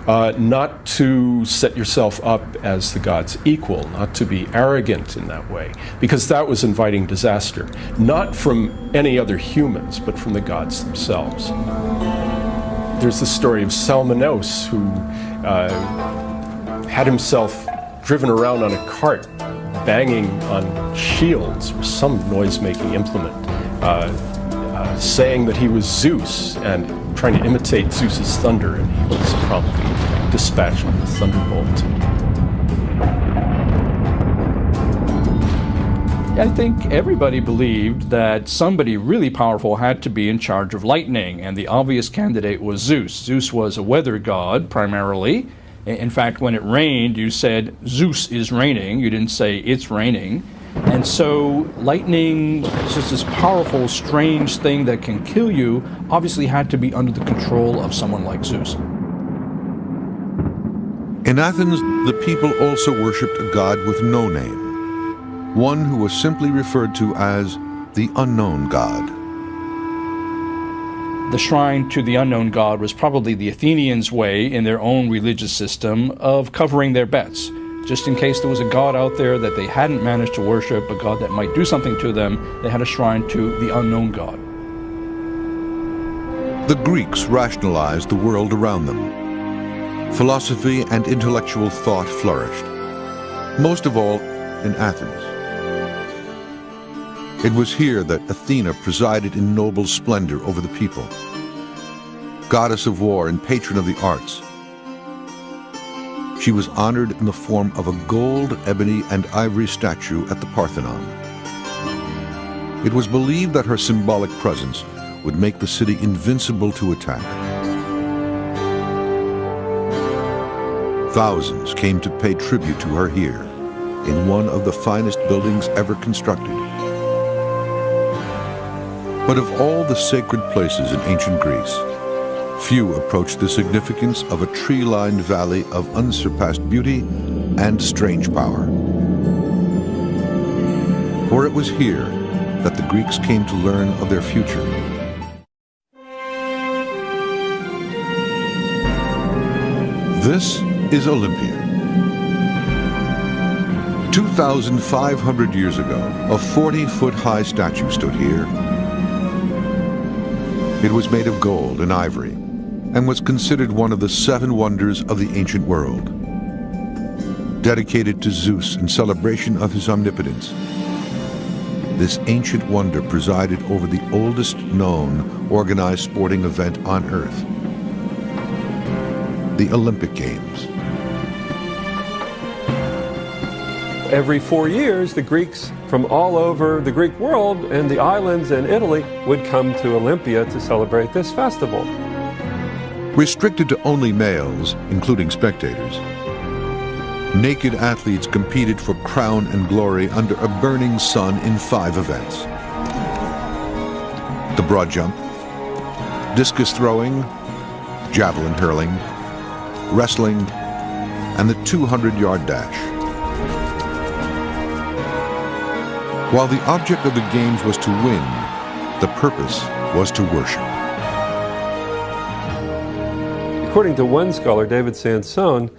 Not to set yourself up as the gods' equal, not to be arrogant in that way, because that was inviting disaster, not from any other humans, but from the gods themselves. There's the story of Salmonos, who had himself driven around on a cart, banging on shields or some noise-making implement, saying that he was Zeus and trying to imitate Zeus's thunder, and he was promptly dispatched with a thunderbolt. I think everybody believed that somebody really powerful had to be in charge of lightning, and the obvious candidate was Zeus. Zeus was a weather god, primarily. In fact, when it rained, you said, Zeus is raining. You didn't say, it's raining. And so lightning, just this powerful, strange thing that can kill you, obviously had to be under the control of someone like Zeus. In Athens, the people also worshipped a god with no name, one who was simply referred to as the unknown god. The shrine to the unknown god was probably the Athenians' way, in their own religious system, of covering their bets. Just in case there was a god out there that they hadn't managed to worship, a god that might do something to them, they had a shrine to the unknown god. The Greeks rationalized the world around them. Philosophy and intellectual thought flourished, most of all in Athens. It was here that Athena presided in noble splendor over the people, goddess of war and patron of the arts. She was honored in the form of a gold, ebony, and ivory statue at the Parthenon. It was believed that her symbolic presence would make the city invincible to attack. Thousands came to pay tribute to her here, in one of the finest buildings ever constructed. But of all the sacred places in ancient Greece, few approached the significance of a tree-lined valley of unsurpassed beauty and strange power. For it was here that the Greeks came to learn of their future. This is Olympia. 2,500 years ago, a 40-foot-high statue stood here. It was made of gold and ivory, and was considered one of the 7 wonders of the ancient world. Dedicated to Zeus in celebration of his omnipotence, this ancient wonder presided over the oldest known organized sporting event on Earth, the Olympic Games. Every 4 years, the Greeks from all over the Greek world and the islands and Italy would come to Olympia to celebrate this festival. Restricted to only males, including spectators, naked athletes competed for crown and glory under a burning sun in 5 events. The broad jump, discus throwing, javelin hurling, wrestling, and the 200-yard dash. While the object of the games was to win, the purpose was to worship. According to one scholar, David Sansone,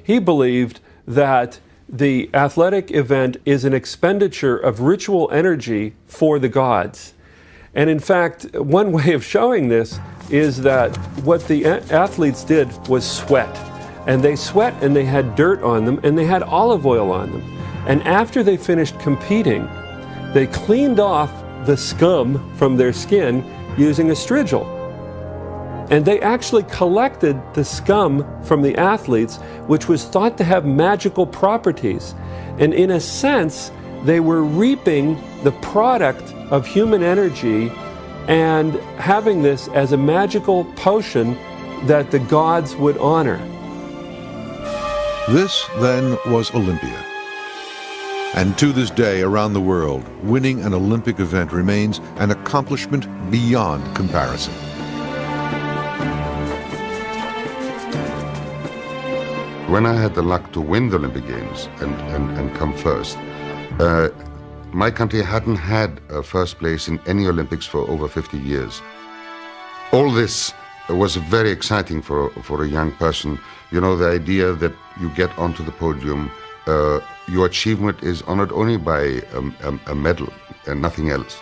he believed that the athletic event is an expenditure of ritual energy for the gods. And in fact, one way of showing this is that what the athletes did was sweat. And they sweat and they had dirt on them and they had olive oil on them. And after they finished competing, they cleaned off the scum from their skin using a strigil. And they actually collected the scum from the athletes, which was thought to have magical properties. And in a sense, they were reaping the product of human energy and having this as a magical potion that the gods would honor. This, then, was Olympia. And to this day, around the world, winning an Olympic event remains an accomplishment beyond comparison. When I had the luck to win the Olympic Games and come first, my country hadn't had a first place in any Olympics for over 50 years. All this was very exciting for a young person. You know, the idea that you get onto the podium, your achievement is honored only by a medal and nothing else.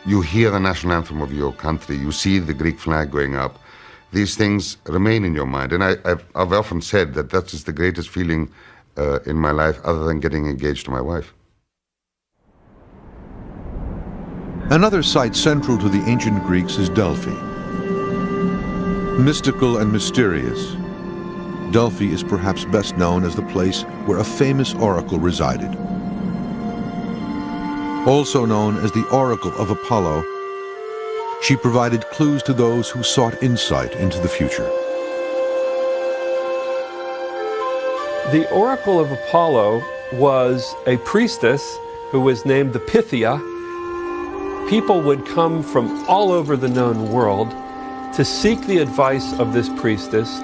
You hear the national anthem of your country, you see the Greek flag going up. These things remain in your mind. And I've often said that that is the greatest feeling in my life, other than getting engaged to my wife. Another site central to the ancient Greeks is Delphi. Mystical and mysterious, Delphi is perhaps best known as the place where a famous oracle resided. Also known as the Oracle of Apollo, she provided clues to those who sought insight into the future. The Oracle of Apollo was a priestess who was named the Pythia. People would come from all over the known world to seek the advice of this priestess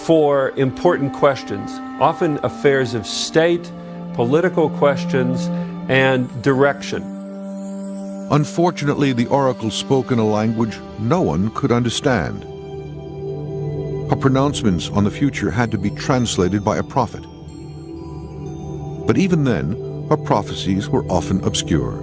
for important questions, often affairs of state, political questions, and direction. Unfortunately, the oracle spoke in a language no one could understand. Her pronouncements on the future had to be translated by a prophet. But even then, her prophecies were often obscure.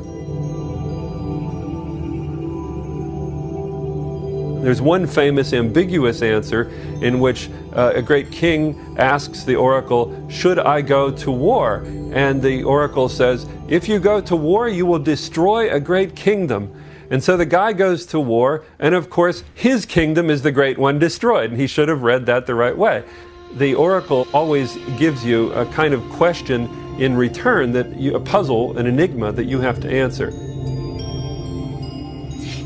There's one famous ambiguous answer in which a great king asks the oracle, "Should I go to war?" And the oracle says, "If you go to war, you will destroy a great kingdom." And so the guy goes to war, and of course, his kingdom is the great one destroyed, and he should have read that the right way. The oracle always gives you a kind of question in return, a puzzle, an enigma that you have to answer.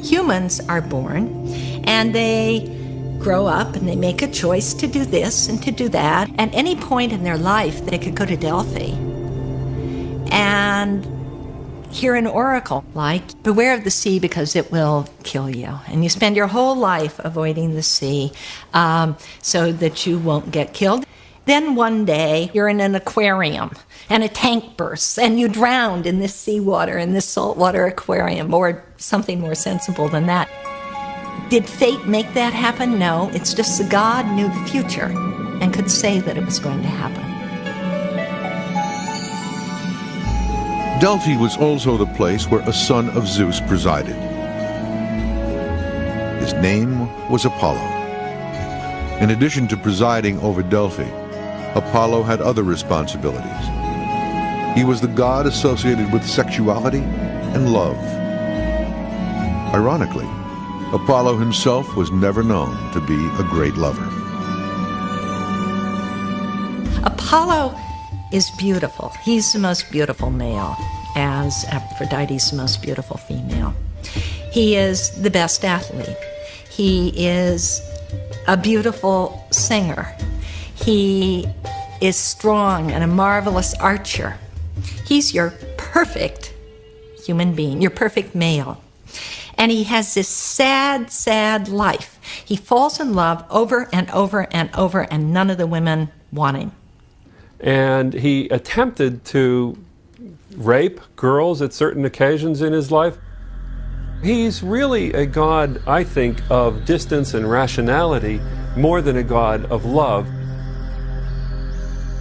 Humans are born, and they grow up and they make a choice to do this and to do that. At any point in their life, they could go to Delphi and hear an oracle like, "Beware of the sea because it will kill you." And you spend your whole life avoiding the sea so that you won't get killed. Then one day, you're in an aquarium and a tank bursts and you drowned in this seawater, in this saltwater aquarium, or something more sensible than that. Did fate make that happen? No, it's just the God knew the future and could say that it was going to happen. Delphi was also the place where a son of Zeus presided. His name was Apollo. In addition to presiding over Delphi, Apollo had other responsibilities. He was the god associated with sexuality and love. Ironically, Apollo himself was never known to be a great lover. Apollo is beautiful. He's the most beautiful male, as Aphrodite's the most beautiful female. He is the best athlete. He is a beautiful singer. He is strong and a marvelous archer. He's your perfect human being, your perfect male. And he has this sad, sad life. He falls in love over and over and over, and none of the women want him. And he attempted to rape girls at certain occasions in his life. He's really a god, I think, of distance and rationality more than a god of love.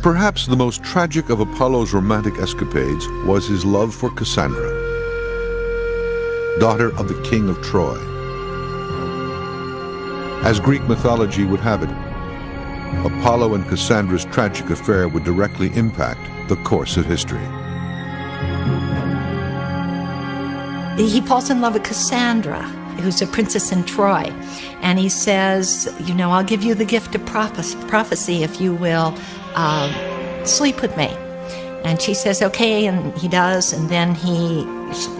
Perhaps the most tragic of Apollo's romantic escapades was his love for Cassandra, daughter of the king of Troy. As Greek mythology would have it, Apollo and Cassandra's tragic affair would directly impact the course of history. He falls in love with Cassandra, who's a princess in Troy, and he says, you know, I'll give you the gift of prophecy if you will sleep with me. And she says, okay, and he does, and then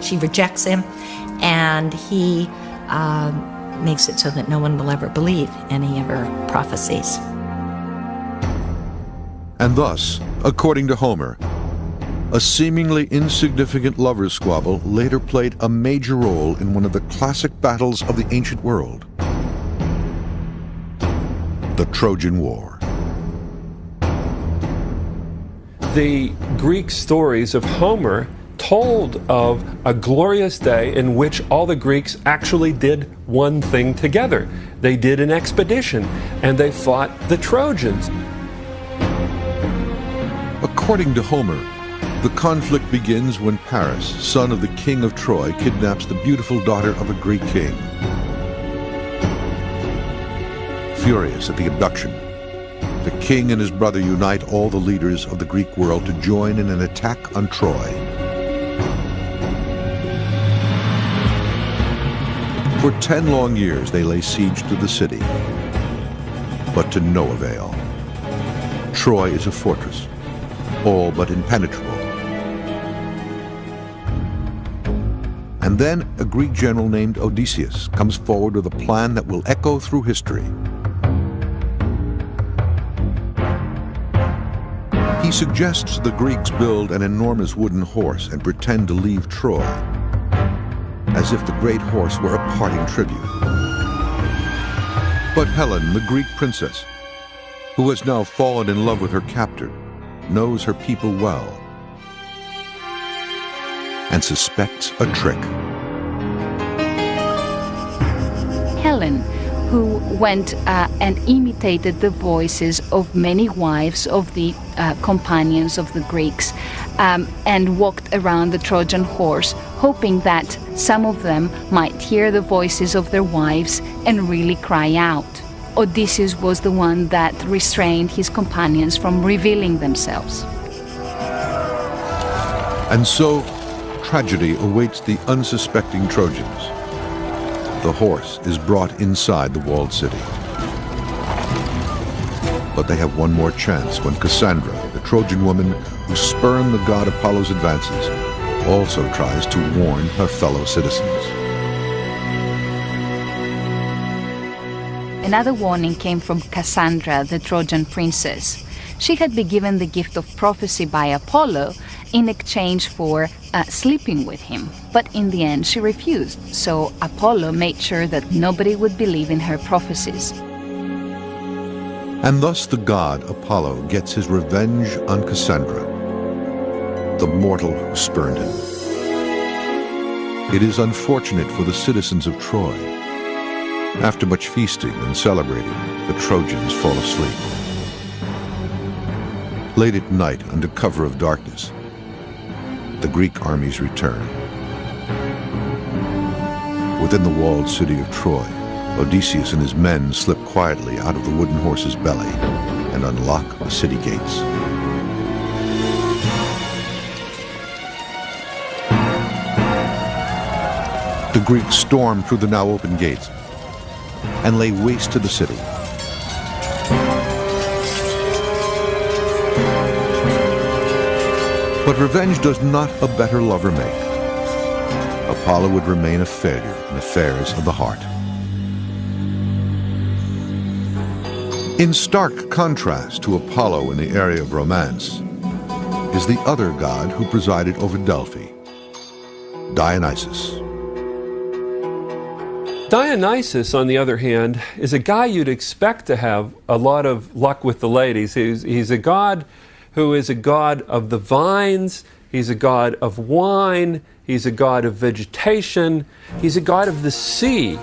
she rejects him, and he makes it so that no one will ever believe any of her prophecies. And thus, according to Homer, a seemingly insignificant lovers' squabble later played a major role in one of the classic battles of the ancient world, the Trojan War. The Greek stories of Homer told of a glorious day in which all the Greeks actually did one thing together. They did an expedition, and they fought the Trojans. According to Homer, the conflict begins when Paris, son of the king of Troy, kidnaps the beautiful daughter of a Greek king. Furious at the abduction, the king and his brother unite all the leaders of the Greek world to join in an attack on Troy. For 10 long years they lay siege to the city, but to no avail. Troy is a fortress, all but impenetrable. And then a Greek general named Odysseus comes forward with a plan that will echo through history. He suggests the Greeks build an enormous wooden horse and pretend to leave Troy, as if the great horse were a parting tribute. But Helen, the Greek princess, who has now fallen in love with her captor, knows her people well and suspects a trick. Helen, who went and imitated the voices of many wives of the companions of the Greeks and walked around the Trojan horse, hoping that some of them might hear the voices of their wives and really cry out. Odysseus was the one that restrained his companions from revealing themselves. And so, tragedy awaits the unsuspecting Trojans. The horse is brought inside the walled city. But they have one more chance when Cassandra, the Trojan woman who spurned the god Apollo's advances, also tries to warn her fellow citizens. Another warning came from Cassandra, the Trojan princess. She had been given the gift of prophecy by Apollo in exchange for sleeping with him. But in the end, she refused, so Apollo made sure that nobody would believe in her prophecies. And thus the god Apollo gets his revenge on Cassandra, the mortal who spurned him. It is unfortunate for the citizens of Troy. After much feasting and celebrating, the Trojans fall asleep. Late at night, under cover of darkness, the Greek armies return. Within the walled city of Troy, Odysseus and his men slip quietly out of the wooden horse's belly and unlock the city gates. The Greeks storm through the now open gates and lay waste to the city. But revenge does not a better lover make. Apollo would remain a failure in affairs of the heart. In stark contrast to Apollo in the area of romance is the other god who presided over Delphi, Dionysus. Dionysus, on the other hand, is a guy you'd expect to have a lot of luck with the ladies. He's a god who is a god of the vines, he's a god of wine, he's a god of vegetation, he's a god of the sea.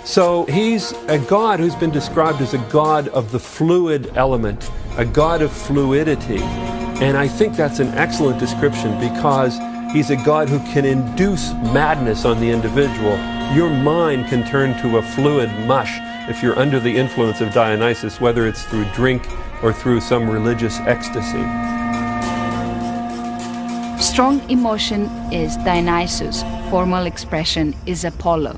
So he's a god who's been described as a god of the fluid element, a god of fluidity. And I think that's an excellent description because he's a god who can induce madness on the individual. Your mind can turn to a fluid mush if you're under the influence of Dionysus, whether it's through drink or through some religious ecstasy. Strong emotion is Dionysus, formal expression is Apollo.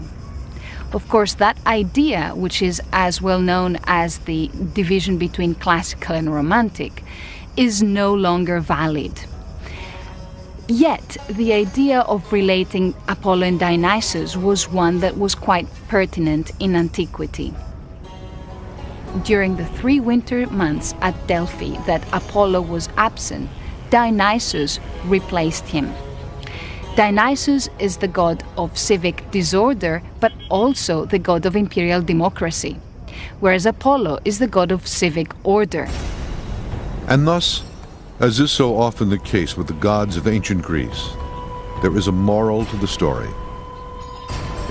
Of course, that idea, which is as well known as the division between classical and romantic, is no longer valid. Yet, the idea of relating Apollo and Dionysus was one that was quite pertinent in antiquity. During the 3 winter months at Delphi that Apollo was absent, Dionysus replaced him. Dionysus is the god of civic disorder, but also the god of imperial democracy, whereas Apollo is the god of civic order. And thus, as is so often the case with the gods of ancient Greece, there is a moral to the story.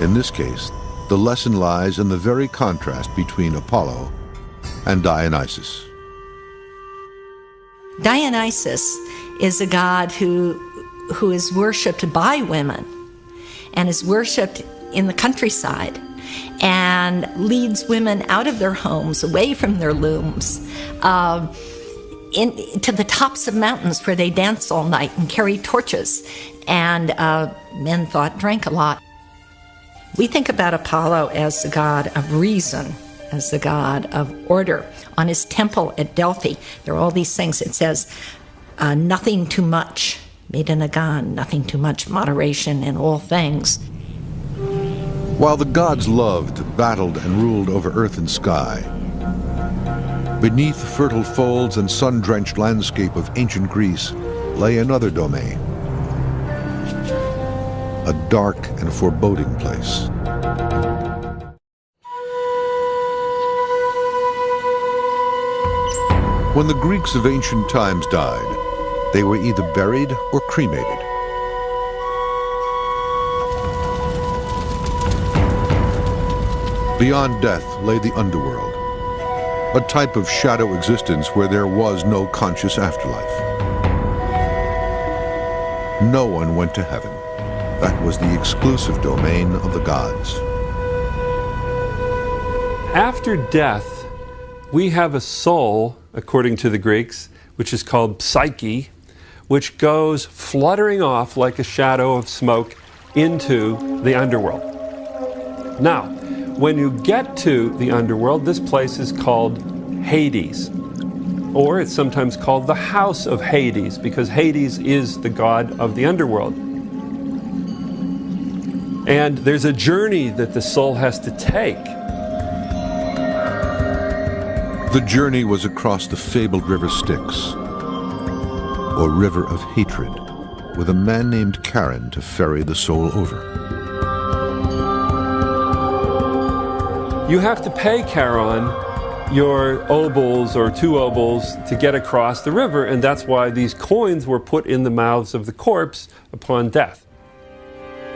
In this case, the lesson lies in the very contrast between Apollo and Dionysus. Dionysus is a god who is worshipped by women and is worshipped in the countryside and leads women out of their homes, away from their looms, to the tops of mountains where they dance all night and carry torches. And men thought drank a lot. We think about Apollo as the god of reason, as the god of order. On his temple at Delphi, there are all these things. It says, nothing too much, made in a gun, nothing too much, moderation in all things. While the gods loved, battled, and ruled over earth and sky, beneath the fertile folds and sun-drenched landscape of ancient Greece lay another domain, a dark and foreboding place. When the Greeks of ancient times died, they were either buried or cremated. Beyond death lay the underworld, a type of shadow existence where there was no conscious afterlife. No one went to heaven. That was the exclusive domain of the gods. After death, we have a soul, according to the Greeks, which is called psyche, which goes fluttering off like a shadow of smoke into the underworld. Now, when you get to the underworld, this place is called Hades, or it's sometimes called the House of Hades, because Hades is the god of the underworld. And there's a journey that the soul has to take. The journey was across the fabled river Styx, or river of hatred, with a man named Charon to ferry the soul over. You have to pay Charon your obols or 2 obols to get across the river, and that's why these coins were put in the mouths of the corpse upon death.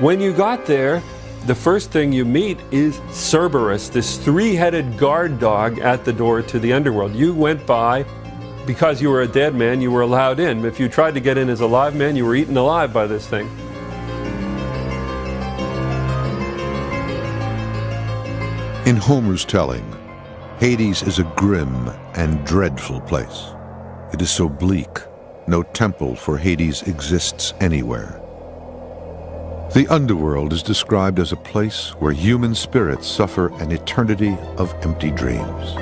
When you got there, the first thing you meet is Cerberus, this 3-headed guard dog at the door to the underworld. You went by, because you were a dead man, you were allowed in. If you tried to get in as a live man, you were eaten alive by this thing. In Homer's telling, Hades is a grim and dreadful place. It is so bleak, no temple for Hades exists anywhere. The underworld is described as a place where human spirits suffer an eternity of empty dreams.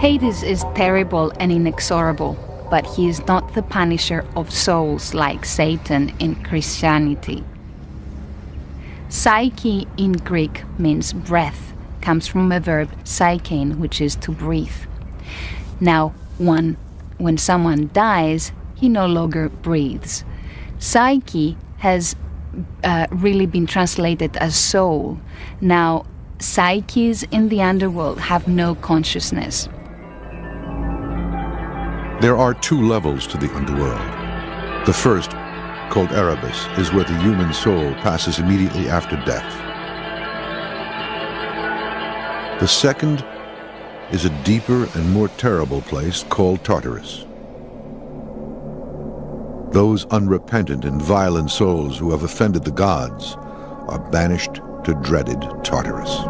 Hades is terrible and inexorable, but he is not the punisher of souls like Satan in Christianity. Psyche in Greek means breath, comes from a verb psychein, which is to breathe. Now, when someone dies, he no longer breathes. Psyche has really been translated as soul. Now, psyches in the underworld have no consciousness. There are two levels to the underworld. The first, called Erebus, is where the human soul passes immediately after death. The second is a deeper and more terrible place called Tartarus. Those unrepentant and violent souls who have offended the gods are banished to dreaded Tartarus.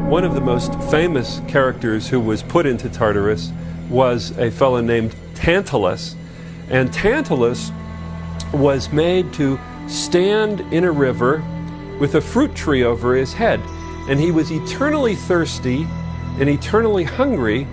One of the most famous characters who was put into Tartarus was a fellow named Tantalus. And Tantalus was made to stand in a river with a fruit tree over his head. And he was eternally thirsty and eternally hungry,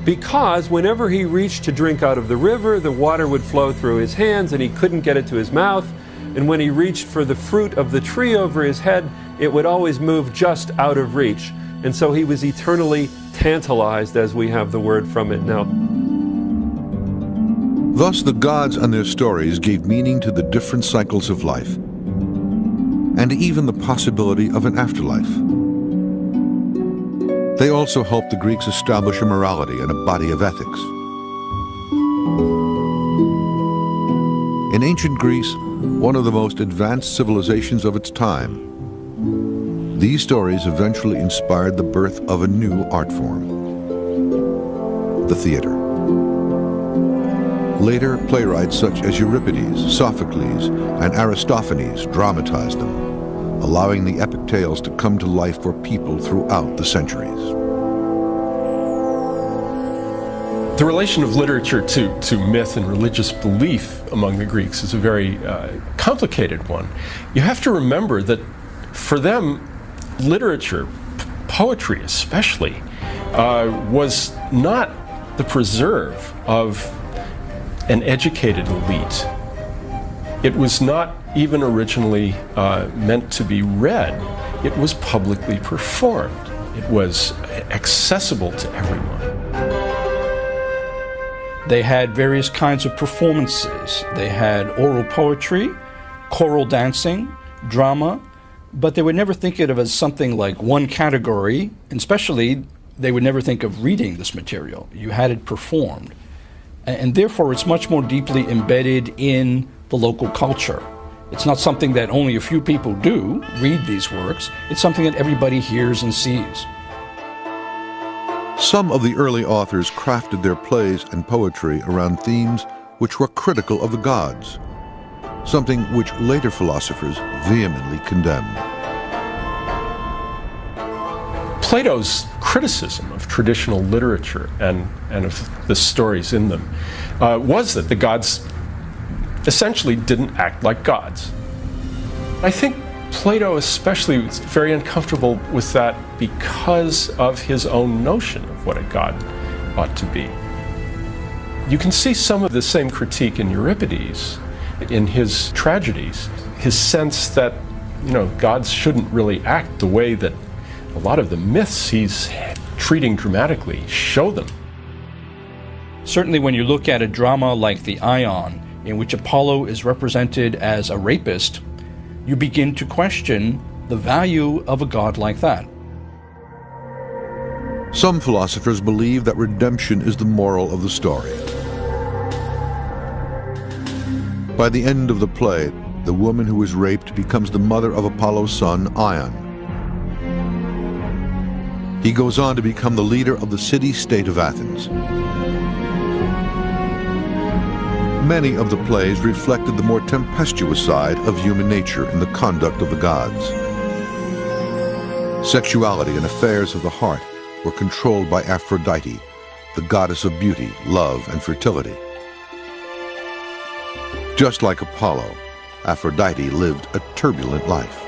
because whenever he reached to drink out of the river, the water would flow through his hands and he couldn't get it to his mouth. And when he reached for the fruit of the tree over his head, it would always move just out of reach. And so he was eternally tantalized, as we have the word from it now. Thus, the gods and their stories gave meaning to the different cycles of life, and even the possibility of an afterlife. They also helped the Greeks establish a morality and a body of ethics. In ancient Greece, one of the most advanced civilizations of its time, these stories eventually inspired the birth of a new art form, the theater. Later, playwrights such as Euripides, Sophocles, and Aristophanes dramatized them, allowing the epic tales to come to life for people throughout the centuries. The relation of literature to myth and religious belief among the Greeks is a very complicated one. You have to remember that for them, literature, poetry especially, was not the preserve of an educated elite. It was not even originally meant to be read. It was publicly performed. It was accessible to everyone. They had various kinds of performances. They had oral poetry, choral dancing, drama, but they would never think of it as something like one category, and especially they would never think of reading this material. You had it performed. And therefore it's much more deeply embedded in the local culture. It's not something that only a few people do, read these works. It's something that everybody hears and sees. Some of the early authors crafted their plays and poetry around themes which were critical of the gods, something which later philosophers vehemently condemned. Plato's criticism of traditional literature and of the stories in them was that the gods essentially didn't act like gods. I think Plato especially was very uncomfortable with that because of his own notion of what a god ought to be. You can see some of the same critique in Euripides, in his tragedies, his sense that, gods shouldn't really act the way that a lot of the myths he's treating dramatically show them. Certainly when you look at a drama like the Ion, in which Apollo is represented as a rapist, you begin to question the value of a god like that. Some philosophers believe that redemption is the moral of the story. By the end of the play, the woman who is raped becomes the mother of Apollo's son, Ion. He goes on to become the leader of the city-state of Athens. Many of the plays reflected the more tempestuous side of human nature in the conduct of the gods. Sexuality and affairs of the heart were controlled by Aphrodite, the goddess of beauty, love, and fertility. Just like Apollo, Aphrodite lived a turbulent life.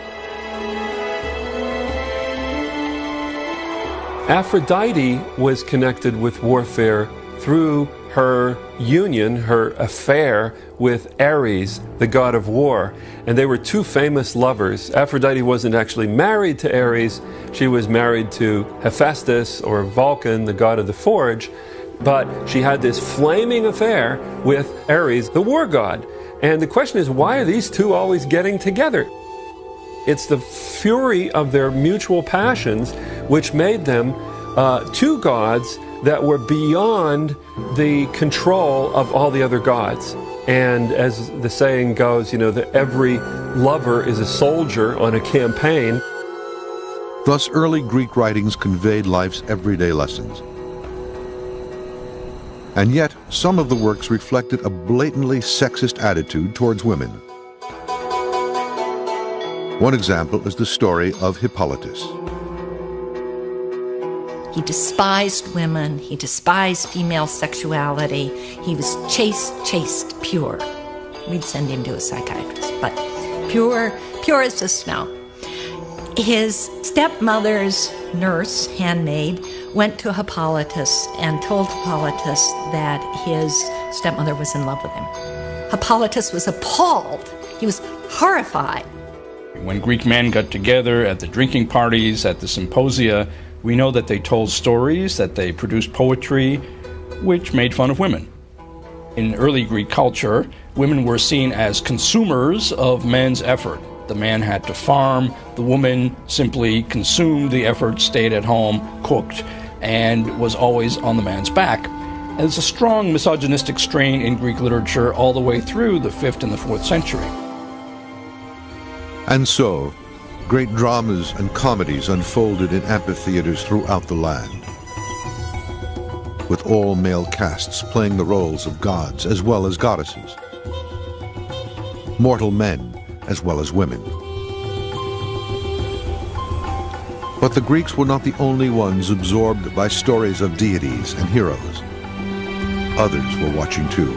Aphrodite was connected with warfare through her union, her affair with Ares, the god of war. And they were two famous lovers. Aphrodite wasn't actually married to Ares. She was married to Hephaestus, or Vulcan, the god of the forge. But she had this flaming affair with Ares, the war god. And the question is, why are these two always getting together? It's the fury of their mutual passions which made them two gods that were beyond the control of all the other gods. And as the saying goes, that every lover is a soldier on a campaign. Thus, early Greek writings conveyed life's everyday lessons. And yet, some of the works reflected a blatantly sexist attitude towards women. One example is the story of Hippolytus. He despised women. He despised female sexuality. He was chaste, pure. We'd send him to a psychiatrist, but pure as the snow. His stepmother's nurse, handmaid, went to Hippolytus and told Hippolytus that his stepmother was in love with him. Hippolytus was appalled. He was horrified. When Greek men got together at the drinking parties, at the symposia, we know that they told stories, that they produced poetry, which made fun of women. In early Greek culture, women were seen as consumers of men's effort. The man had to farm, the woman simply consumed the effort, stayed at home, cooked, and was always on the man's back. And there's a strong misogynistic strain in Greek literature all the way through the 5th and the 4th century. And so, great dramas and comedies unfolded in amphitheaters throughout the land, with all male casts playing the roles of gods as well as goddesses, mortal men as well as women. But the Greeks were not the only ones absorbed by stories of deities and heroes. Others were watching too.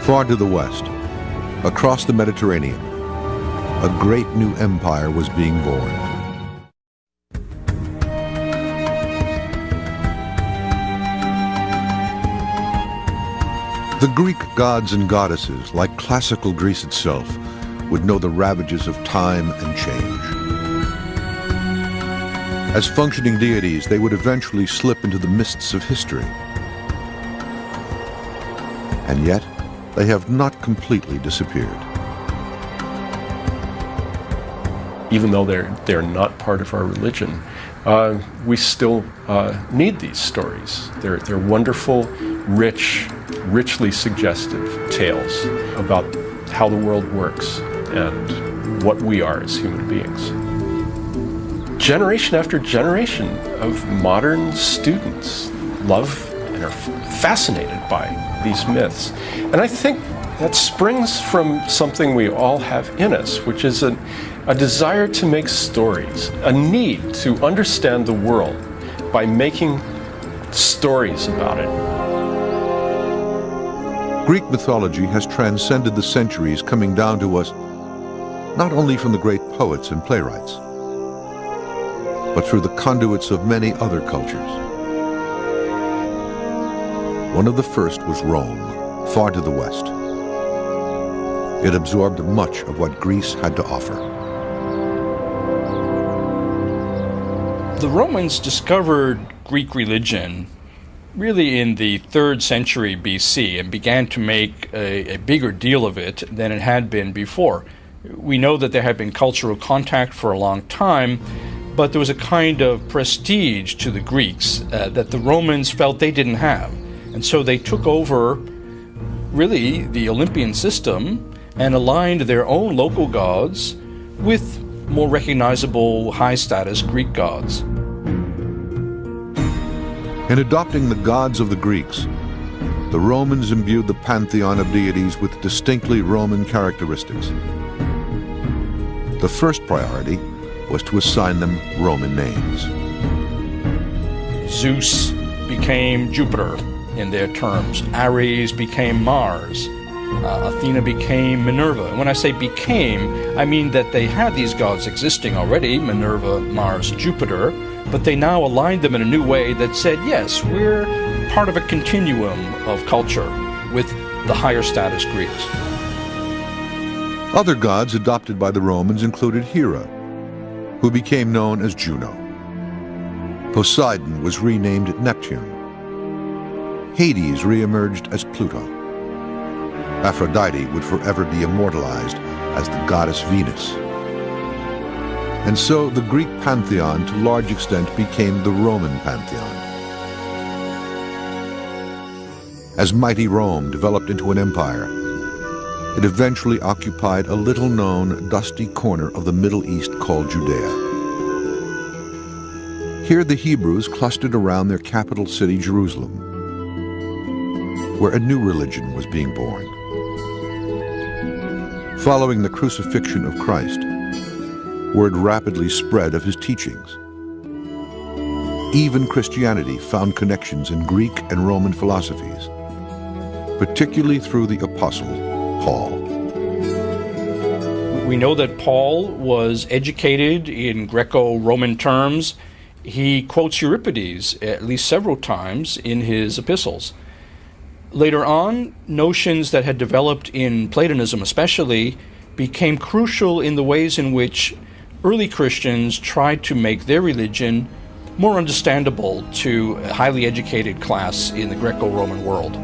Far to the west, across the Mediterranean, a great new empire was being born. The Greek gods and goddesses, like classical Greece itself, would know the ravages of time and change. As functioning deities, they would eventually slip into the mists of history. And yet, they have not completely disappeared. Even though they're not part of our religion, we still need these stories. They're wonderful, richly suggestive tales about how the world works and what we are as human beings. Generation after generation of modern students love and are fascinated by these myths. And I think that springs from something we all have in us, which is a desire to make stories, a need to understand the world by making stories about it. Greek mythology has transcended the centuries, coming down to us not only from the great poets and playwrights, but through the conduits of many other cultures. One of the first was Rome, far to the west. It absorbed much of what Greece had to offer. The Romans discovered Greek religion really in the 3rd century BC and began to make a bigger deal of it than it had been before. We know that there had been cultural contact for a long time, but there was a kind of prestige to the Greeks that the Romans felt they didn't have. And so they took over really the Olympian system and aligned their own local gods with more recognizable high-status Greek gods. In adopting the gods of the Greeks, the Romans imbued the pantheon of deities with distinctly Roman characteristics. The first priority was to assign them Roman names. Zeus became Jupiter in their terms. Ares became Mars. Athena became Minerva. And when I say became, I mean that they had these gods existing already, Minerva, Mars, Jupiter, but they now aligned them in a new way that said, yes, we're part of a continuum of culture with the higher status Greeks. Other gods adopted by the Romans included Hera, who became known as Juno. Poseidon was renamed Neptune. Hades re-emerged as Pluto. Aphrodite would forever be immortalized as the goddess Venus. And so the Greek pantheon to large extent became the Roman pantheon. As mighty Rome developed into an empire, it eventually occupied a little-known, dusty corner of the Middle East called Judea. Here the Hebrews clustered around their capital city, Jerusalem, where a new religion was being born. Following the crucifixion of Christ, word rapidly spread of his teachings. Even Christianity found connections in Greek and Roman philosophies, particularly through the apostle Paul. We know that Paul was educated in Greco-Roman terms. He quotes Euripides at least several times in his epistles. Later on, notions that had developed in Platonism especially became crucial in the ways in which early Christians tried to make their religion more understandable to a highly educated class in the Greco-Roman world.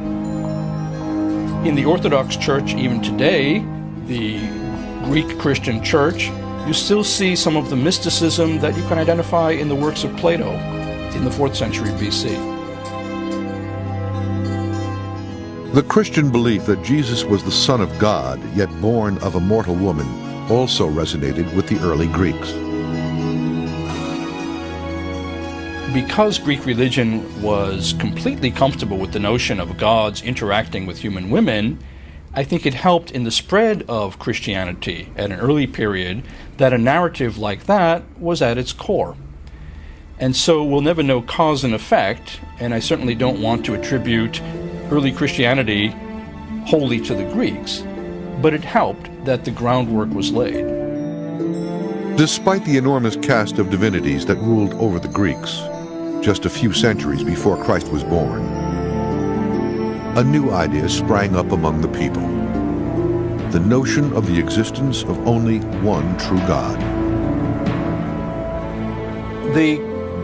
In the Orthodox Church, even today, the Greek Christian Church, you still see some of the mysticism that you can identify in the works of Plato in the 4th century BC. The Christian belief that Jesus was the Son of God, yet born of a mortal woman, also resonated with the early Greeks. Because Greek religion was completely comfortable with the notion of gods interacting with human women, I think it helped in the spread of Christianity at an early period that a narrative like that was at its core. And so we'll never know cause and effect, and I certainly don't want to attribute early Christianity wholly to the Greeks, but it helped that the groundwork was laid. Despite the enormous cast of divinities that ruled over the Greeks, just a few centuries before Christ was born, a new idea sprang up among the people: the notion of the existence of only one true God. The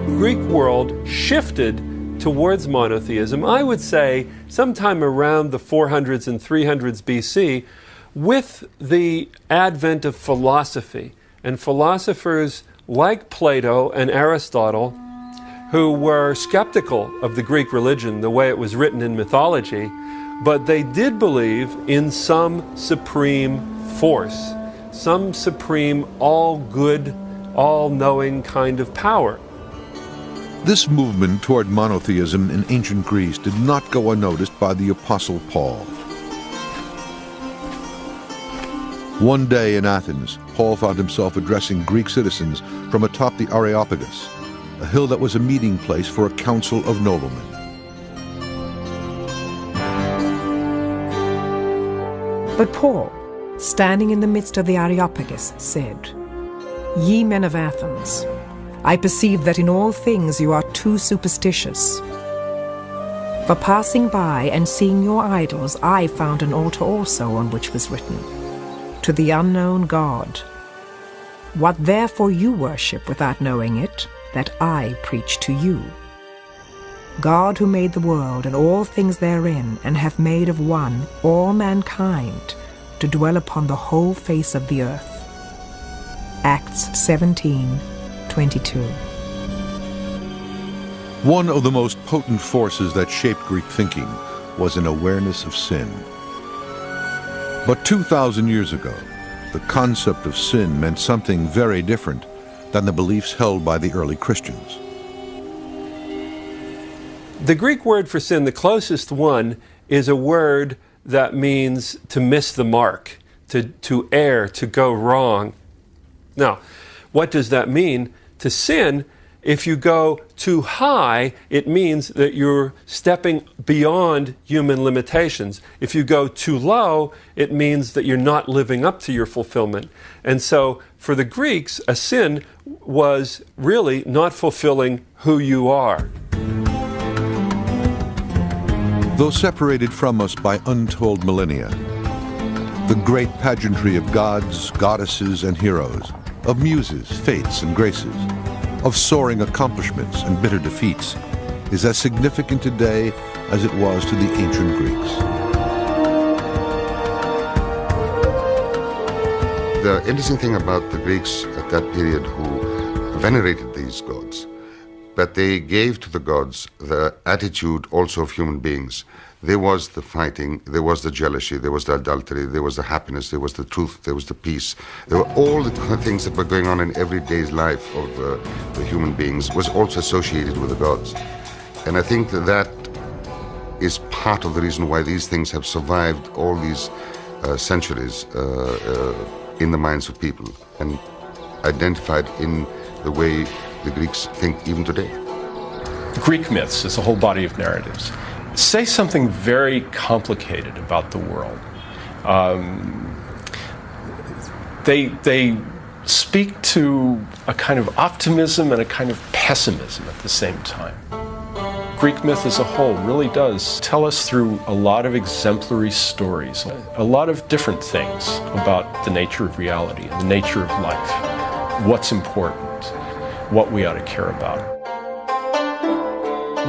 Greek world shifted towards monotheism, I would say, sometime around the 400s and 300s BC, with the advent of philosophy. And philosophers like Plato and Aristotle, who were skeptical of the Greek religion the way it was written in mythology, but they did believe in some supreme force, some supreme all-good, all-knowing kind of power. This movement toward monotheism in ancient Greece did not go unnoticed by the Apostle Paul. One day in Athens, Paul found himself addressing Greek citizens from atop the Areopagus, a hill that was a meeting place for a council of noblemen. But Paul, standing in the midst of the Areopagus, said, "Ye men of Athens, I perceive that in all things you are too superstitious. For passing by and seeing your idols, I found an altar also on which was written, To the unknown God. What therefore you worship without knowing it, that I preach to you. God who made the world and all things therein, and hath made of one all mankind to dwell upon the whole face of the earth." Acts 17:22. One of the most potent forces that shaped Greek thinking was an awareness of sin. But 2,000 years ago, the concept of sin meant something very different than the beliefs held by the early Christians. The Greek word for sin, the closest one, is a word that means to miss the mark, to err, to go wrong. Now, what does that mean? To sin, if you go too high, it means that you're stepping beyond human limitations. If you go too low, it means that you're not living up to your fulfillment. And so, for the Greeks, a sin was really not fulfilling who you are. Though separated from us by untold millennia, the great pageantry of gods, goddesses, and heroes, of muses, fates, and graces, of soaring accomplishments and bitter defeats, is as significant today as it was to the ancient Greeks. The interesting thing about the Greeks at that period who venerated these gods, but they gave to the gods the attitude also of human beings. There was the fighting, there was the jealousy, there was the adultery, there was the happiness, there was the truth, there was the peace. There were all the things that were going on in everyday's life of the human beings was also associated with the gods. And I think that is part of the reason why these things have survived all these centuries in the minds of people and identified in the way the Greeks think even today. Greek myths is a whole body of narratives. Say something very complicated about the world. They speak to a kind of optimism and a kind of pessimism at the same time. Greek myth as a whole really does tell us through a lot of exemplary stories, a lot of different things about the nature of reality and the nature of life, what's important, what we ought to care about.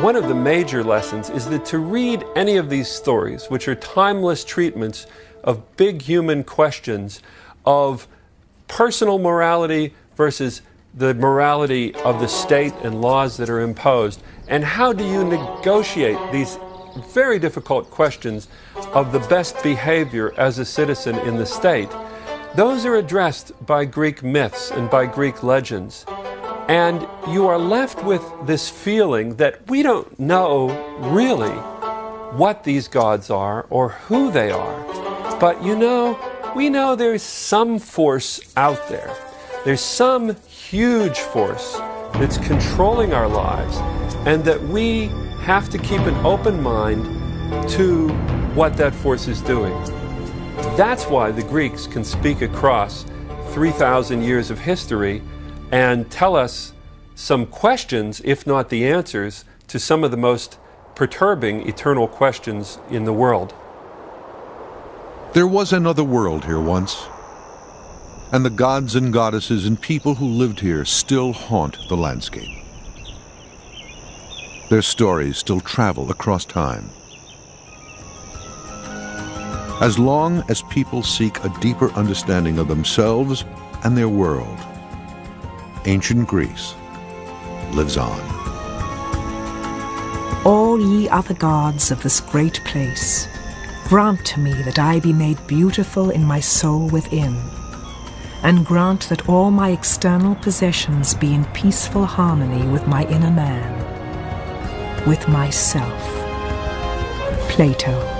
One of the major lessons is that to read any of these stories, which are timeless treatments of big human questions of personal morality versus the morality of the state and laws that are imposed, and how do you negotiate these very difficult questions of the best behavior as a citizen in the state, those are addressed by Greek myths and by Greek legends. And you are left with this feeling that we don't know really what these gods are or who they are. But we know there's some force out there. There's some huge force that's controlling our lives, and that we have to keep an open mind to what that force is doing. That's why the Greeks can speak across 3,000 years of history and tell us some questions, if not the answers, to some of the most perturbing eternal questions in the world. There was another world here once, and the gods and goddesses and people who lived here still haunt the landscape. Their stories still travel across time. As long as people seek a deeper understanding of themselves and their world, ancient Greece lives on. All ye other gods of this great place, grant to me that I be made beautiful in my soul within, and grant that all my external possessions be in peaceful harmony with my inner man, with myself. Plato.